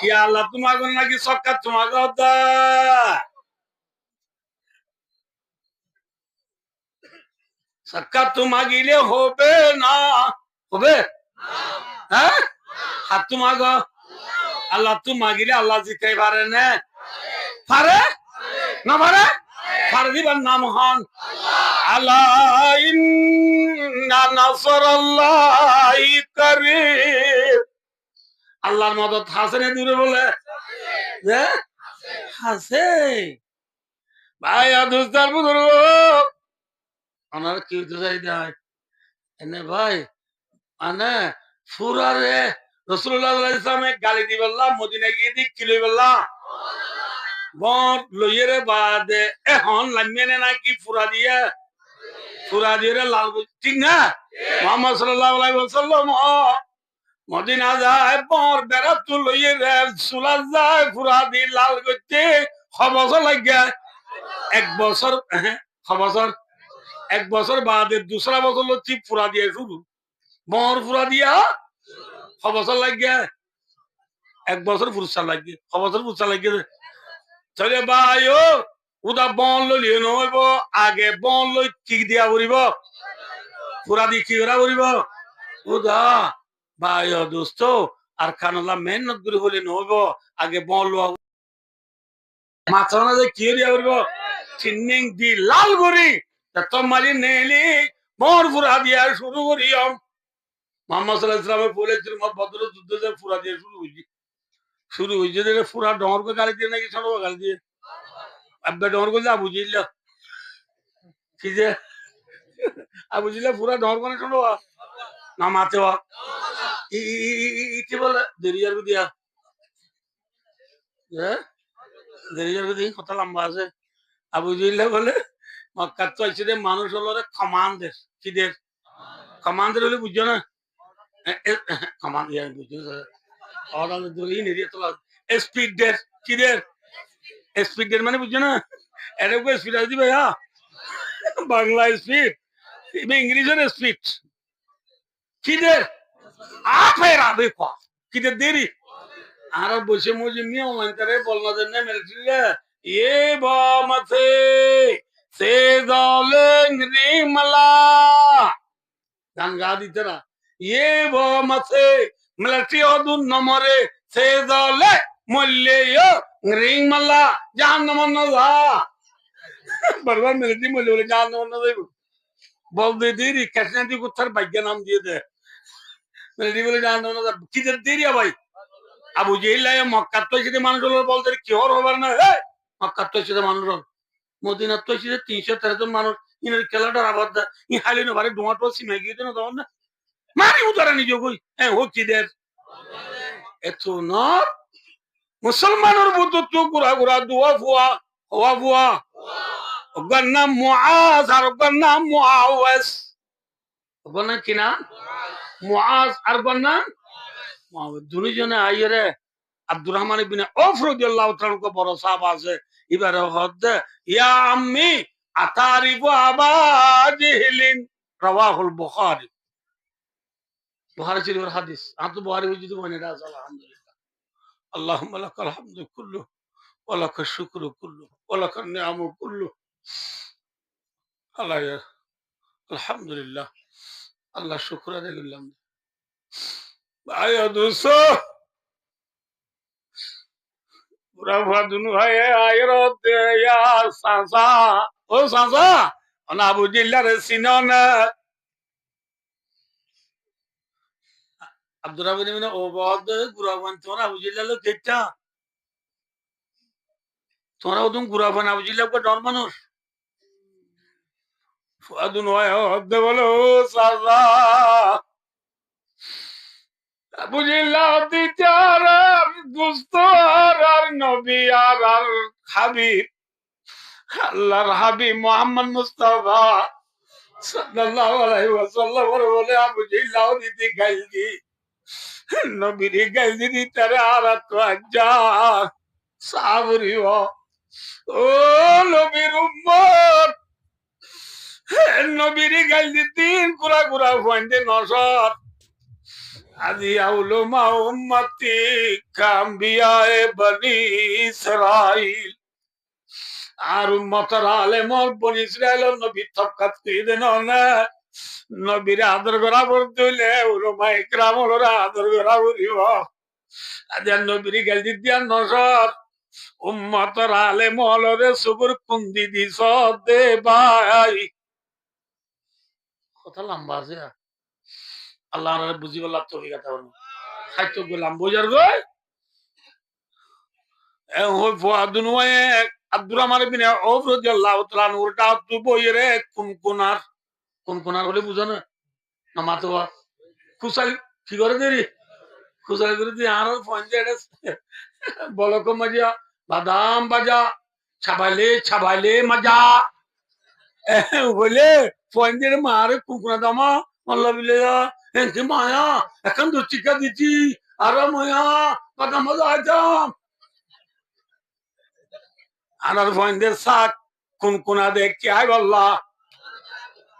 ইয়া আল্লাহ তোমাগো নাকি সক্কাত তোমাগো দা সক্কাত তোমাগিলে হবে না হবে হ্যাঁ হাত তোমাগো আল্লাহ তোমাগিলে আল্লাহ জিতাই পারে না পারে না পারে পারে দিবার নাম হন আল্লাহ ইন্না নাসরাল্লাহি কারীব আল্লাহর মদদ আছে না দূরে বলে যে আছে ভাই আদুস্তার বুজুর্গ ওনার কি হতে চাই দেয় এনে ভাই মানে ফুরারে রাসূলুল্লাহ সাল্লাল্লাহু আলাইহি ওয়াসাল্লাম গালি দি বললা মদিনা গিয়ে দি কি লই বললা বন লইরে বাদে এখন লামিনে নাকি ফুরা দিয়ে ফুরা দিয়ে লাল ঠিক না মোহাম্মদ সাল্লাল্লাহু আলাইহি ওয়াসাল্লাম মদিনা যায় পর বেড়াত লইয়ে চুলা যায় ফুরা দিয়ে লাল করতে খবর লাগে 1 বছর 6 বছর 1 বছর বাদে দুসরা বছর হচ্ছে ফুরা দিয়ে শুরু বর ফুরা দিয়া খবর লাগে 1 বছর ফুরসা লাগে খবর ফুরসা লাগে চলে ভাই ও উদা বন লইলে নইব আগে বন লই ঠিক দিয়া পড়িব পুরা দি কি করা পড়িব উদা ভাই ও দোস্ত আর খানলা মেহনত করে হলে নইব আগে বন লওয়া মাছনা যে কি দিয়া পড়িব চিন্নিং দি লাল গরি তত মালি নেলি বর পুরা দিয়া শুরু করিও মোহাম্মদ সাল্লাল্লাহু আলাইহি ওয়াসাল্লাম বলেছিলেন বদর যুদ্ধ যে পুরা দিয়ে শুরু হইছে যে পুরা ডর করে গালি দিয়ে নাকি ছোট গালি দিয়ে আব্বা ডর করে আবু জিল্লা কি যে আবু জিল্লা পুরা ডর করে ছোট না মাতে কি বলে দেরিয়ার দিয়া দেরিয়ার দিয়ে কথা লম্বা আছে আবু জিল্লা বলে মক্কার তো আইছে মানুষ হলো কমান্ডার কিদের কমান্ডার হলে বুঝছো না কমান্ড ইয়ার বুঝছো অর্ডার ধরে নিয়ে তোলা স্পিড ডেট কিদের স্পিড ডেট মানে বুঝছো না এটা কো স্পিড আছে ভাইয়া বাংলা স্পিড ইংলিশের স্পিড কিদের আপের আবে কো কিদের দেরি আর বসে মুঝে মিয়া অনলাইন করে বলনা দেন মিলিটারি এ বা মাথে সে দলেন রিমলা গান গা দিতে না এ বা মাথে মিলিটারি অদুন নম্বরে সে দলে মল্লে রিমলা জাহান্নাম না বারবার মিলিটারি মল্লে বলে জাহান্নাম না যাইব বল দে দেরি কাশনাতি কোথার ভাগ্য নাম দিয়ে দে মিলিটারি বলে জাহান্নাম না কিদের দেরি ভাই আবু জেহেল মক্কার তো এসে মানুষ বলতে কি হর হবার না মক্কার তো এসে মানুষ মদিনার তো এসে 313 জন মানুষ ইনের খেলাটা আবাদ ই হালি না বারে ডোমাটো সিমে গিয়ে না তখন না মারি উদারা নিজে কই হ্যাঁ হোক কি দের এত না মুসলমানের বুদ্ধ তো গুড়া গুড়া দুয়া ফুয়া হওয়া ফুয়া ওর নাম মুআজ আর ওর নাম মুআওয়াজ ওর নাম কি না মুআজ আর ওর নাম দুজনে আইরে আব্দুর রহমান ইবনে আওফ রাদিয়াল্লাহু তাআলা কো বড় সাহাবা আছে এবারে হদ ইয়া আম্মি আতারিফু আবা জিহলিন রাওয়াহুল বুখারী বুখারী শরীফের হাদিস আতো বুখারী যদি মনে রাখা আলহামদুলিল্লাহ আল্লাহুম্মা লাকাল হামদু কুল্লু ওয়া লাকাশ শুকরু কুল্লু ওয়া লাকান নি'ামু কুল্লু আল্লাহ আলহামদুলিল্লাহ আল্লাহ শুকর আদায় করলাম ভাই দোস্ত পুরা ভাদুন ভাই আয়রত ইয়া সাসা ও সাসা না আবু জিল্লার সিনন আব্দুর রাহমান ইবনে ওবাদ গুরাবান তোরা আবু জিল্লার কেটা তোরা ওদুন গুরাবান আবু জিল্লার কো ডর মানুষ ফাদুন ভাই হদ বলো সাসা আবু জিল্লা দিতার দোস্ত আর নবী আর হাবিব আল্লাহর হাবিব মুহাম্মদ মুস্তাফা সাল্লাল্লাহু আলাইহি ওয়াসাল্লাম বলে আবু জিল্লা দিতে গাইলি নবীর গাইলি দিতারে আর তো আজ্জা সাবরি ও নবীর উম্মত নবীর গাইলি দিন কুরা কুরা ফাইন্দে নসর আজি আউলমা উম্মতি কাম্বিয়ায়ে বনি ইসরাইল আর উম্মতর আলেমর বনি ইসরাইলের নবী তফকাত করে দেন না নবীর আদর করা বলতে উলমা ইকরামর আদর করা বলিব আজ নবীর গালি দিয়া নসর উম্মতর আলেমরে সুবুর কুন্দি দিস দে ভাই কথা লম্বা আছে আল্লাহ বুঝি বললাম তো কথা বলো খাইতো গেলাম বোঝার গই আব্দুর রহমান ইবনে আওফ রাদিয়াল্লাহু তাআলা উল্টা তো বইরে কোন বলে বুঝো না না মাতো খুসাল কি করে দেরি খুসাল করে দি আর পঞ্চায়েত বলক মজা বাদাম বাজা ছাবাইলে মজা বলে ফয়েন্দের মারে কুকুরা দামা আল্লাহ বিলে এনকে মায়া এখন তো চিকা দিচ্ছি আর মায়া কথা মজা আইতাম আর ফয়েন্দের শাক কোনা দেখছি আই বললা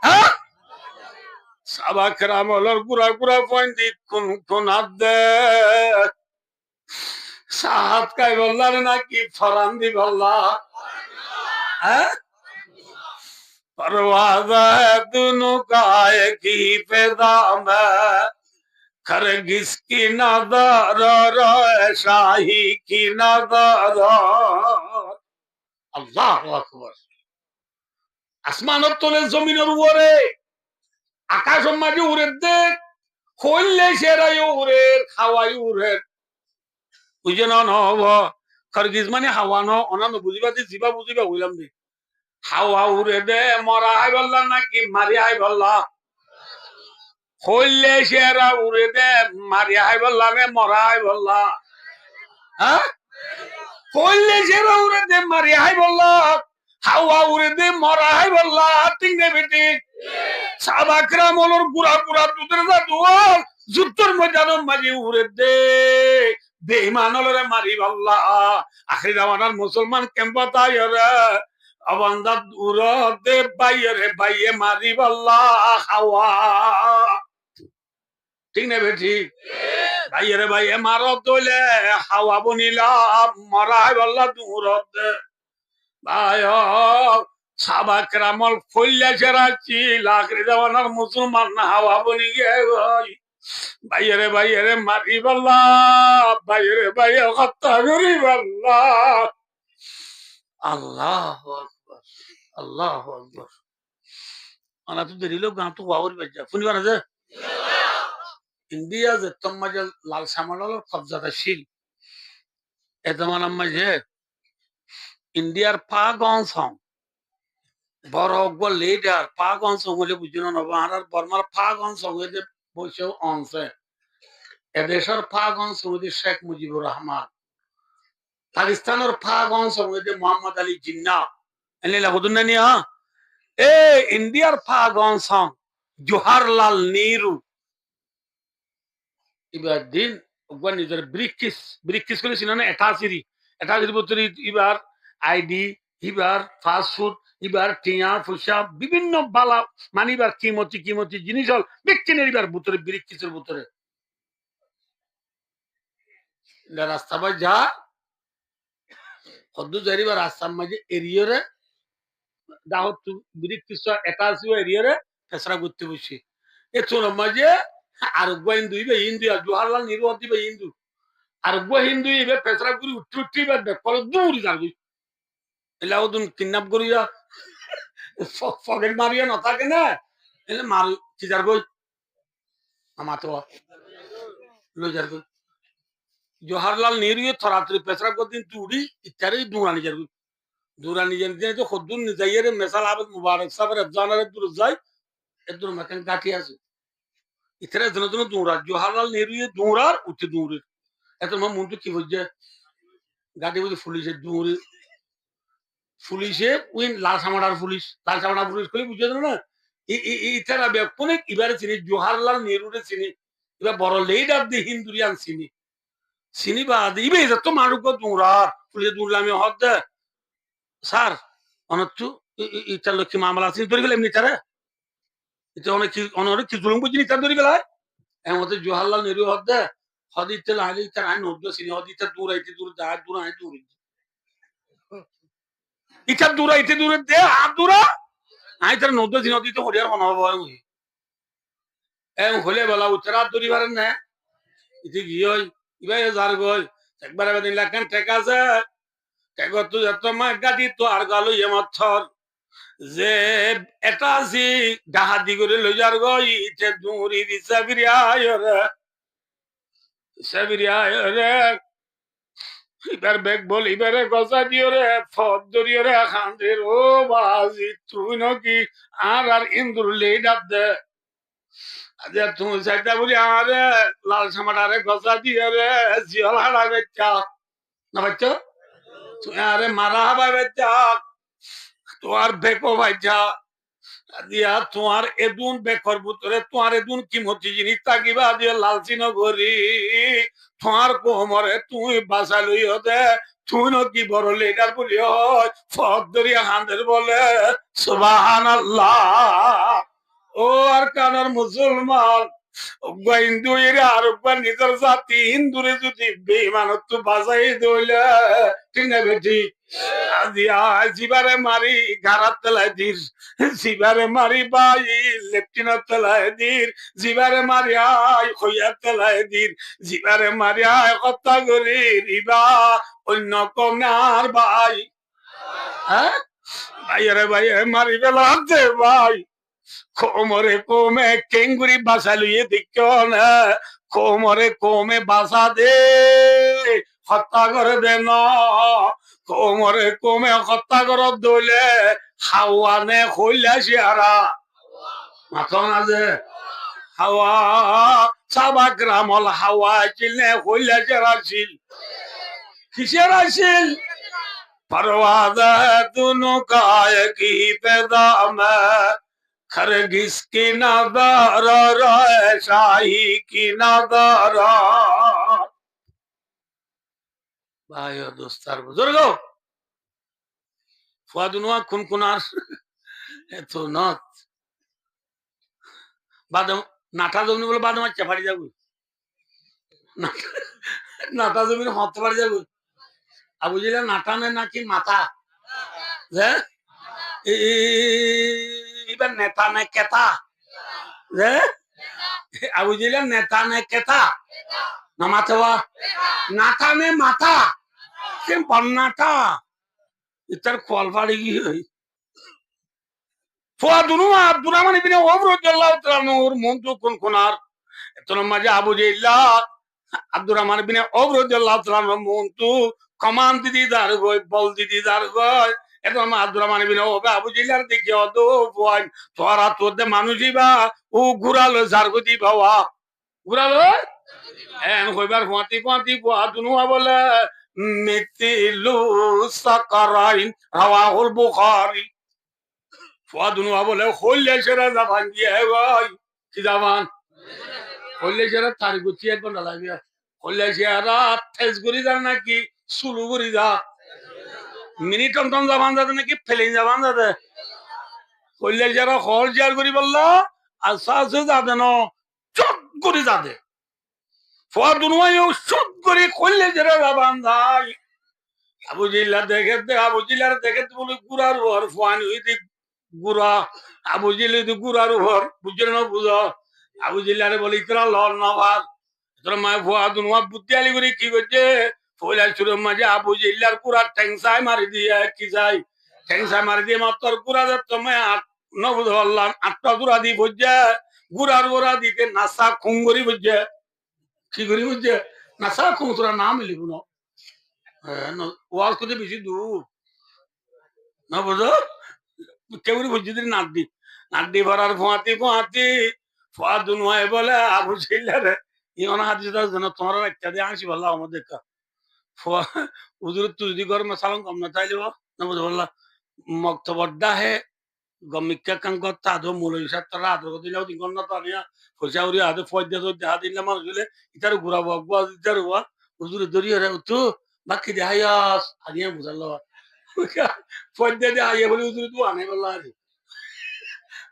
হ্যাঁ সাবাকের আমলের গুড়া গুড়া ফয়েন্দি কোনা দে সাহাত কাই বললা নাকি ফরান্দি বললা হ্যাঁ परवाज़ है दोनों का एक ही पैदा में खरगिस की नजर शाही की नजर আল্লাহ আকবার আসমানের তলে জমিনের উপরে আকাশের মাঝে উড়ে দেখ কইলে সেরাই উড়ে খাওয়াই উড়ে বুঝে না হব খরগিস মানে হাওয়া ন অনানো বুঝিবা জিবা বুঝিবা হইলাম দি হাওয়া উড়ে দে মরা আই বললা নাকি মারি আই বললা হইলে সেরা উড়ে দে মারি আই বললা রে মরা আই বললা হ্যাঁ হইলে সেরা উড়ে দে মারি আই বললা হাওয়া উড়ে দে মরা আই বললা ঠিক নে বেটি সাবাকরা মলর পুরা পুরা দুধের দা দুয়াল যুদ্ধের ময়দানের মাঝে উড়ে দে বেঈমানরে মারি বললা আখরি জামানার মুসলমান কেমবা তাই রে অবন্ধা দূর দে বাইরে বাইয়ে মারি বললা হাওয়া ঠিক না বেঠি বাইরে বাইয়ে মারো দলে হাওয়া বনিলাম মরাই বললা দূর দে ভাই সাবাকের আমল ফইলা চেরাচ্ছি লাকড়ি দেওয়ানোর মুসলমান না হাওয়া বনি গে বাইরে বাইরে মারি বললা বাইরে বাইরে হত্যা করি বললা আল্লাহ আকবার আল্লাহ আকবার আনা তো দেরি লোক গান তো ওয়াওরি বাজা শুনিবা না যে ইন্ডিয়া যে তোমাজে লাল সামালাল কবজাটা শিল এদমান মাঝে ইন্ডিয়ার পাগন সং বড় গো লিডার পাগন সং হলে বুঝিনো না আর বর্মার পাগন সং হইতে বসে অংশে এদেশের পাগন সং হইতে শেখ মুজিবুর রহমান পাকিস্তানের পাগন সং হইতে মোহাম্মদ আলী জিন্না এনে লাগুদুন না নিয়া এ ইন্ডিয়ার পাগন সং জওহরলাল নেহরু এবার দিন ওগুলো নিজের ব্রিকিস করে ছিল না 88 বছর এবার আইডি এবার ফাস্ট ফুড এবার টিয়া ফুসা বিভিন্ন বালা মানিবার কিমতি জিনিস হল বিক্রিনের এবার ভিতরে ব্রিকিসের ভিতরে রাস্তা বাই যা হদ্দু যারিবার রাস্তার মাঝে এরিয়রে দাহত ব্রিকিস 88 এরিয়রে ফেসরা করতে বসে এ ছোট মাঝে আর হিন্দু ইবে হিন্দু আর জওহরলাল নেহরু দিবে হিন্দু আর হিন্দু ইবে পেছরা গুরি উঠি বাদ কল দূর যাবি এলা ওদুন কিডন্যাপ করিয়া ফকেট মারিয়া না থাকে না এলে মার কি যার গই আমার তো লই যার গই জওহরলাল নেহরু থরাত্রি পেছরা কদিন তুড়ি ইত্যাদি দুরানি যার গই দুরানি জানতে তো খদ্দুন নিজাইয়ের মেসাল আবেদ মুবারক সাহেবের জানারে দূর যায় এদুর মেকান কাটি আছে ইতরে দিন দিন দৌড়া জওহরলাল নেহরু দৌড়ার উঠে দৌড়ে এত মন্ত্রী কি হচ্ছে গাড়ি বুঝে পুলিশে উইন লাল সামাটার পুলিশ করে বুঝে না ইতারা কোনে এবারে চিনি জওহরলাল নেহরুরে চিনি এবার বড় লিডার দি হিন্দুরিয়ান চিনি বাদ ইবে তো মানুষ দৌড়ার পুলিশে দৌড়লামে হদ দে স্যার অনচ্ছু ইটার লক্ষ্মী মামলা আছে ধরে গেলে এমনি তারা এটা অনেক কি জুলুম বুঝিনি তার ধরে গেলায় এমতে জওহরলাল নেহরু হদ দে হদিতে লাইলে তার আইন হদ্দ চিনি হদিতে দূর যায় দূর আই দূর ইটা দূরে দে আর দূরা আই তার নদ্দ চিনি হদিতে হরিয়ার মনে হবে এম হলে বলা উত্তরা দূরি পারেন না ইতি গিয়ে ইবাই যার গই একবার এবার দিন লাগান টেক আছে টেকত তো যত মা গাড়ি তো আর গালো এমথর যে এটা আছি ডাহাতি করে লই যার গই ইতে দূরি দিছে বিরিয়া রে এবার বেগ বল এবারে গজা দিও রে ফদ দরিও রে খান্দের ও বাজি তুই নাকি আর ইন্দুর লেডার দে আজ তুমি চাইটা বলি আরে লাল সামাটারে গজা দিও রে জিয়াল হাড়া বেচা না বাচ্চা তুই আরে মারা হাবা বেচা তো আর বেকো বাচ্চা দিয়া তোমার এদুন বেকর ভিতরে তোমার এদুন কিমতি জিনিস তাকিবা দিয়ে লালচি নগরী তোমার কোমরে তুই বাসা লইও দে তুই কি বড় লিডার বলি হয় ফদ দরিয়া হান্দের বলে সুবহানাল্লাহ। ও আর কানার মুসলমান হিন্দুরে আর নিজের জাতি হিন্দুরে যদি বেমানত বাজাই দইলে ঠিক না বেটি জিবারে মারি গারাত তেলায় দির জিবারে মারি বাই লেফটিনার তেলায় দির জিবারে মারি আই হইয়া তেলায় দির জিবারে মারি আই হত্যা করি রিবা অন্য কমনার ভাই হ্যাঁ ভাইয়ারে ভাই মারি বেলা দে ভাই কোমরে কোমে কেঙ্গুরি বাসা লুইয়ে দিক না কোমরে কোমে বাসা দে হত্যা করে দে না কোমরে কোমে হত্যা করে দইলে হাওয়া নে হইলা শিয়ারা মাথা না যে হাওয়া সাবা গ্রামল হাওয়া ছিল নে হইলা শিয়ারা ছিল কিসের আসিল परवाज़ दोनों काय की पैदा में खरगिस की नजर रोए शाही की नजर भाई और दोस्तार बुजुर्गो फुआदुनवा खुनखुनार तो नत बादम नाटा जमीन बोले बादम अच्छा फाड़ी जागु नाटा जमीन हाथ फाड़ी जागु আবু জিলা নাটানে নাকি মাথা যে এবার নেতা নে কেতা যে আবু জিলা নেতা নে কেতা না মাথা নাটা নে মাথা কেন বন্নাটা ইতার খোয়াল ফাড়ি কি হই ফুয়াদুনু আব্দুর রহমান ইবনে ওমর রাদিয়াল্লাহু তাআলা নূর মন্তু কোন কোনার এতন মাঝে আবু জিল্লা আব্দুর রহমান ইবনে ওমর রাদিয়াল্লাহু তাআলা মন্তু কমান দিদি দার গয় বল দিদি দার গয় এখন আব্দুর রহমান ইবনে ওবে আবু জিলার দেখি অত বয় তোরা তোদের মানুষই বা ও ঘুরালো জারগতি বাবা ঘুরালো এন কইবার ফাঁতি ফাঁতি ফুয়াদুনুয়া বলে মিতিলু সাকারাইন রাওয়াহুল বুখারী ফুয়াদুনুয়া বলে হইলে সেরা জাবান দিয়ে ভাই কি জাবান হইলে সেরা তার গুছি একবার লাগবে হইলে সেরা তেজ গুরি যার নাকি শুরু করি যা মিনি টমটম জাবান যাতে নাকি ফেলে জাবান যাতে কইলে যারা হল জিয়ার করি বললো আচ্ছা আছে যাতে ন চট করে যাতে ফোয়ার দুনুয়াইও চট করে কইলে যারা জাবান যায় আবু জিল্লা দেখে দে আবু জিল্লার দেখে বলে গুড়ার উপর ফোয়ানি হইতে গুড়া আবু জিল্লা গুড়ার উপর বুঝে না বুঝো আবু জিল্লারে বলি তোরা লল নবাদ তোরা মায় ফোয়া দুনুয়া বুদ্ধি আলি করে কি করছে ফইলা চুরের মাঝে আবু জিল্লার পুরা ঠ্যাংসায় মারি দিয়ে কি যাই ঠ্যাংসায় মারি দিয়ে মাত্র পুরা তোমায় নবুধ আল্লাহ আটটা গুড়া দি বুঝছে গুড়ার গোড়া দিতে নাসা খুঙ্গরি বুঝছে কি করি বুঝছে নাসা খুং তোরা নাম লিব না ওয়াজ করতে বেশি দূর না বুঝো কেউ বুঝছি নাড্ডি ভরার ফোঁয়াতি ফোঁয়াতি ফোয়া দুনুয়ায় বলে আবু জিল্লারে ইমান হাদিস যেন তোমার একটা দিয়ে আসি বললা আমাদের उधर तुझी घर में सालों कम ना चाहिए वो ना मुझे बोला मक्तबड्डा है गमिक्का कंको तादो मुलो इसा तरा आदो को दिलाओ दिन करना तो नहीं फसाउरी आदो फौज दे तो जहाँ दिन लम्हा उसले इधर गुरा हुआ इधर हुआ उधर दरी है उतो बाकी दे आया आदिया बुझालो फौज दे आया बोले उधर तू आने वाला है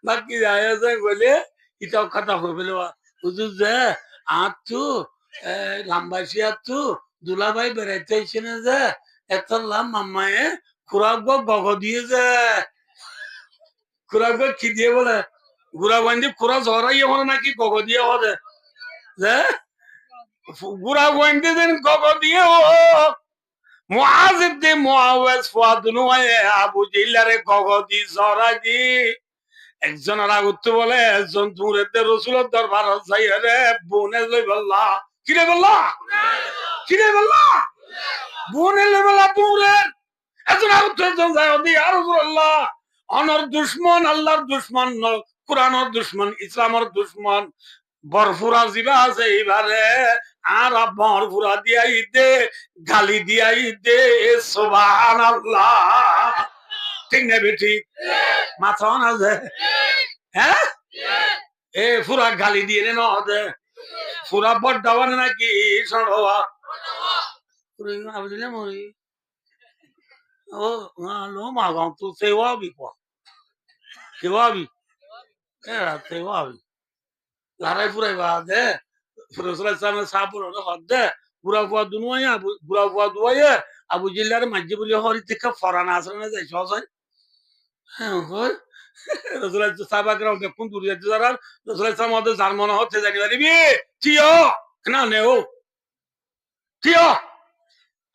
बाकी दे आया से बोले इतना खता हो बोले उधर जे आतु लंबाई आतु দুলাভাই বেড়াইতে না যে এত লাভ মামায়ে খুরাক গগ দিয়ে যে খুরাক কি দিয়ে বলে গুড়া বান্ধি খুরা ঝরাইয়ে হলো নাকি গগ দিয়ে হবে যে গুড়া বান্ধি দিন গগ দিয়ে ও মুআজ ইবনে মুআওয়াজ ফাদনু আবু জিল্লারে গগ দি ঝরাই দি একজন রাগুত বলে একজন দূরেতে রাসূলের দরবার যাই রে বনে লই বল্লা কি রে বল্লা কিরে বললা বোনের লেবেলা দূরের এত একজন যায় ওদি আর রাসূলুল্লাহ অনর দুশমন আল্লাহর দুশমন কুরআনের দুশমন ইসলামের দুশমন বরফুরা জিবা আছে এবারে আর বরফুরা দিয়াই দে গালি দিয়াই দে সুবহানাল্লাহ ঠিক না বেটি মাথা না যে হ্যাঁ এ পুরা গালি দিয়ে নে নদে পুরা বড্ডাওয়ান নাকি সড়ওয়া বুঝলে মরি ও no ma con tu sei uovi qua che uovi era te uovi la rai pure va de pure sulla sana sapuro no hodde pura qua dunuaya pura qua duaya abu jillar majje buli hori tika forana asrana jai sosai হ্যাঁ হয় রসুল সাহাবা کرام দেখুন দুরিয়া যারা রসুল সাহাবা মধ্যে যার মনে হচ্ছে জানি বলি চিও না নেও চিও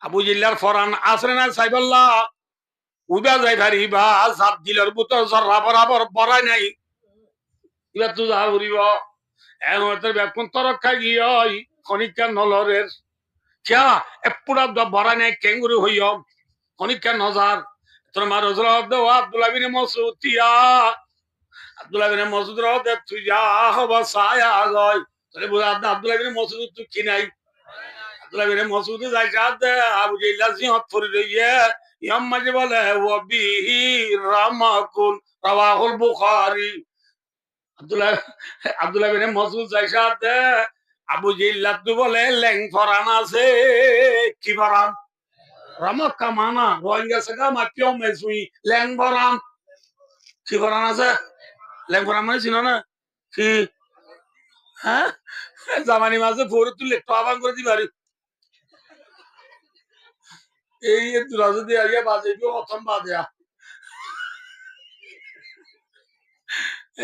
আবু জিল্লার ফরান আসরে না সাইবাল্লাহ উবা যাই ভারি বা সাত দিলের বুতর জরা বরাবর বড়াই নাই এবার তো যা উড়িব এখন বেকুন তরক্ষা গিয়ে খনিকা নলরের কিয়া এপুরা বড়াই নাই কেঙ্গুরু হইয় খনিকা নজার তোর মা রসুল আব্দুল্লাহ বিন মাসউদ তিয়া আব্দুল্লাহ বিন মাসউদ রদে তুই যা হবা সায়া গয় তোরে বুঝা আব্দুল্লাহ বিন মাসউদ তুই কি নাই আব্দুল্লাহ বিন মাসউদ যাই সাথে আবু জাইলা সিহত ফরি রইয়ে ইয়াম মাঝে বলে ওয়া বিহি রামাকুন রাওয়াহুল বুখারী আব্দুল্লাহ বিন মাসউদ যাই সাথে আবু জাইলা তো বলে লেং ফরান আছে কি ফরান রামা কামানা রোহিঙ্গা সগা মাকিও মেসুই লেং ফরান কি ফরান আছে লেং ফরান মানে চিনো না কি হ্যাঁ জামানি মাঝে ফোরে তুলে টাবান করে দিবারি এই তোরা যদি আগে বাজে প্রথম বাজে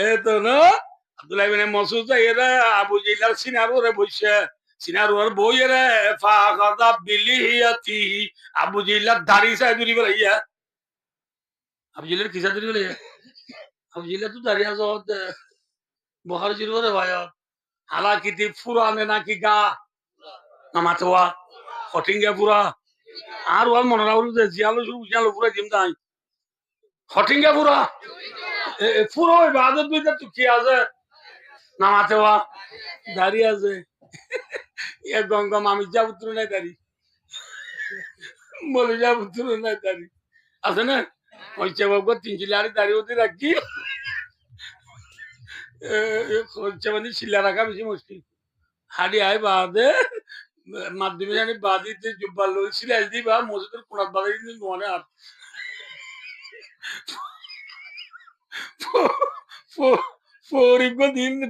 এ তো না আব্দুল্লাহ বিন মাসউদ এরা আবু জাইলার সিনারোরে বসে সিনারোর বইরে ফাগাদা বিলিহিয়াতি আবু জাইলার দাড়ি সাই দুরি বলাইয়া আবু জাইলার কিসা দুরি বলাইয়া আবু জাইলা তো দাড়ি আছে বহার জিরোরে ভাই হালাকিতি ফুরানে নাকি গা নামাতোয়া হটিঙ্গে পুরা আর ওয়াল মনে রাখুন যে জিয়ালো শুরু জিয়ালো পুরা জিম তাই হটিঙ্গে পুরা পুরো ইবাদত বিতে তো কি আছে নামাতে ওয়া দাড়ি আছে এ গঙ্গম আমি যা পুত্র নাই দাড়ি বলে যা পুত্র নাই দাড়ি আছে না ওই চেবাব 3 চিলারি দাড়ি ওতে রাখি চেবানি চিল্লা রাখা বেশি মুশকিল হাড়ি আয় বাদে মাধ্যমে জানি বাদিতে জুব্বা লই সিলাই দিবা মসজিদের কোণাত বাদাই দিন মনে আর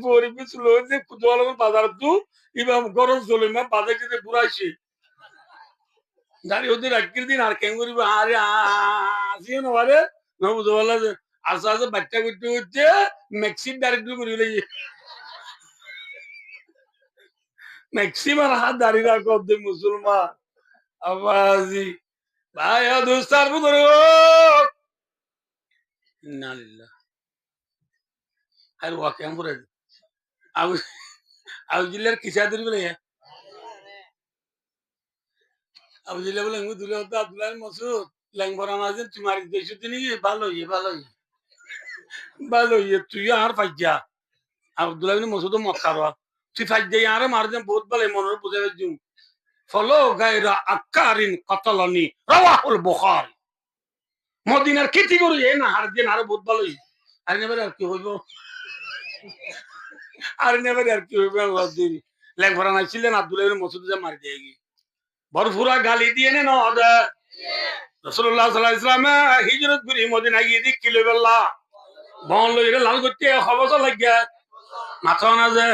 পরিব ছিল যে কুতোয়াল বাজার তো ইবা গরজ চলে না বাজার যেতে পুরাইছে দাঁড়িয়ে ওদের রাখির দিন আর কেন করিব আরে আসিও না আরে নবুদওয়ালা আস্তে আস্তে বাচ্চা করতে হচ্ছে ম্যাক্সিম ডাইরেক্ট করে লইয়ে ম্যাক্সিম আর হাত দাঁড়িয়ে রাখো মুসলমান আবাজি ভাই দোস্তার বুদর ইন্নালিল্লাহ আর ওয়াকে আমরে আবু আবু জিল্লার কিসা ধরি বলে আবু জিল্লা বলে দুলে হতো আব্দুল্লাহ মাসউদ ল্যাংবরা মাঝে তোমার দেশে তিনি ভালো ইয়ে তুই আর ফাইজা আব্দুল্লাহ বিন মাসউদ মক্কার তুই ফাইজা আর মার দে বহুত ভালো মনের বুঝে দিম ফলো গায়রা আকারিন কাতালানি রাওয়াহুল বুখারী মদিনার খেতি করি এ না আর দিন আর বহুত ভালো আর নেবে আর কি হইব আর নেবে আর কি হইব আল্লাহ দিন ল্যাংবরা নাই ছিলেন আব্দুল্লাহ বিন মাসউদ যে মার দিয়ে গি বরফুরা গালি দিয়ে নে না রাসূলুল্লাহ সাল্লাল্লাহু আলাইহি ওয়াসাল্লাম হিজরত করে মদিনা গিয়ে দিক কিলো বেলা বন লইরে লাল করতে খবর লাগিয়া মাথা না যে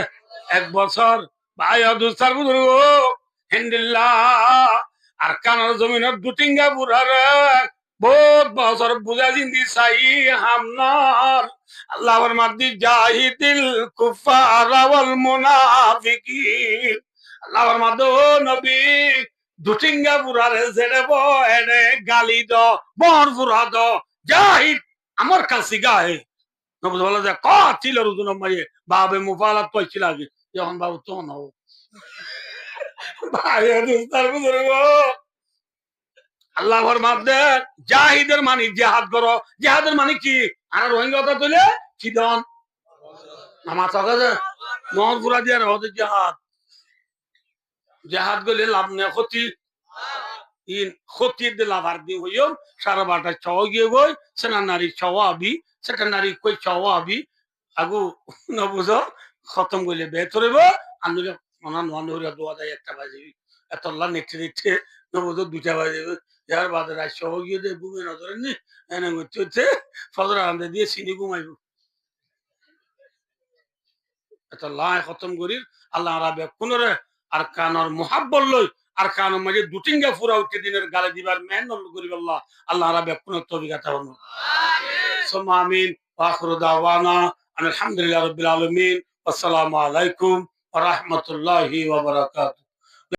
1 বছর ভাই দুস্তার বুঝলো হিন্দিল্লাহ আর কানার জমিনের দুটিঙ্গা বুড়ারে বহুত বছর বুঝা জিন্দি চাই হামনার আল্লাহর মাদ্দি জাহিদিল কুফার ওয়াল মুনাফিকিন আল্লাহর মাদ্দ নবী দুটিঙ্গা বুড়ারে জেরে বনে গালি দ বর বুড়া দ জাহিদ আমার কাছে গায়ে নবী বলে যে কাতিল রুজুন মারিয়ে বাবে মুফালাত কইছিল আগে যখন বাবু তো নাও ভাই দোস্তার বুজুর্গ আল্লাহ ফরমাতে জাহিদের মানে জিহাদ করো জিহাদের মানে কি আর রোহিঙ্গা কথা তুলে কি দন নামাজ আগে মন পুরা দিয়ে রহতে জিহাদ জিহাদ গলে লাভ নে ক্ষতি ইন ক্ষতির de লাভার দি হইও সারা বাটা চাও গিয়ে গই সেনা নারী চাওয়াবি সেটা নারী কই চাওয়াবি আগু নবুঝ খতম করলে বেতরে আনলে মনা নোয়া নহরিয়া দোয়া দেয় একটা বাজে এত আল্লাহ নেটে নেটে নবুঝ দুইটা বাজে যার বাদে রাত সহ গিয়ে দিয়ে ঘুমে নজরে নি এনে হচ্ছে হচ্ছে ফজর আনন্দে দিয়ে সিনি ঘুমাইব এত আল্লাহ খতম করি আল্লাহ রাবে কোনরে আর কানর মোহাব্বল লই আর কানর মাঝে দুটিঙ্গা ফুরা উঠে দিনের গালে দিবার মেন করিব আল্লাহ আল্লাহ রাবে কোন তবিগাতা হনো ثم آمين وآخر دعوانا أن الحمد لله رب العالمين والسلام عليكم ورحمة الله وبركاته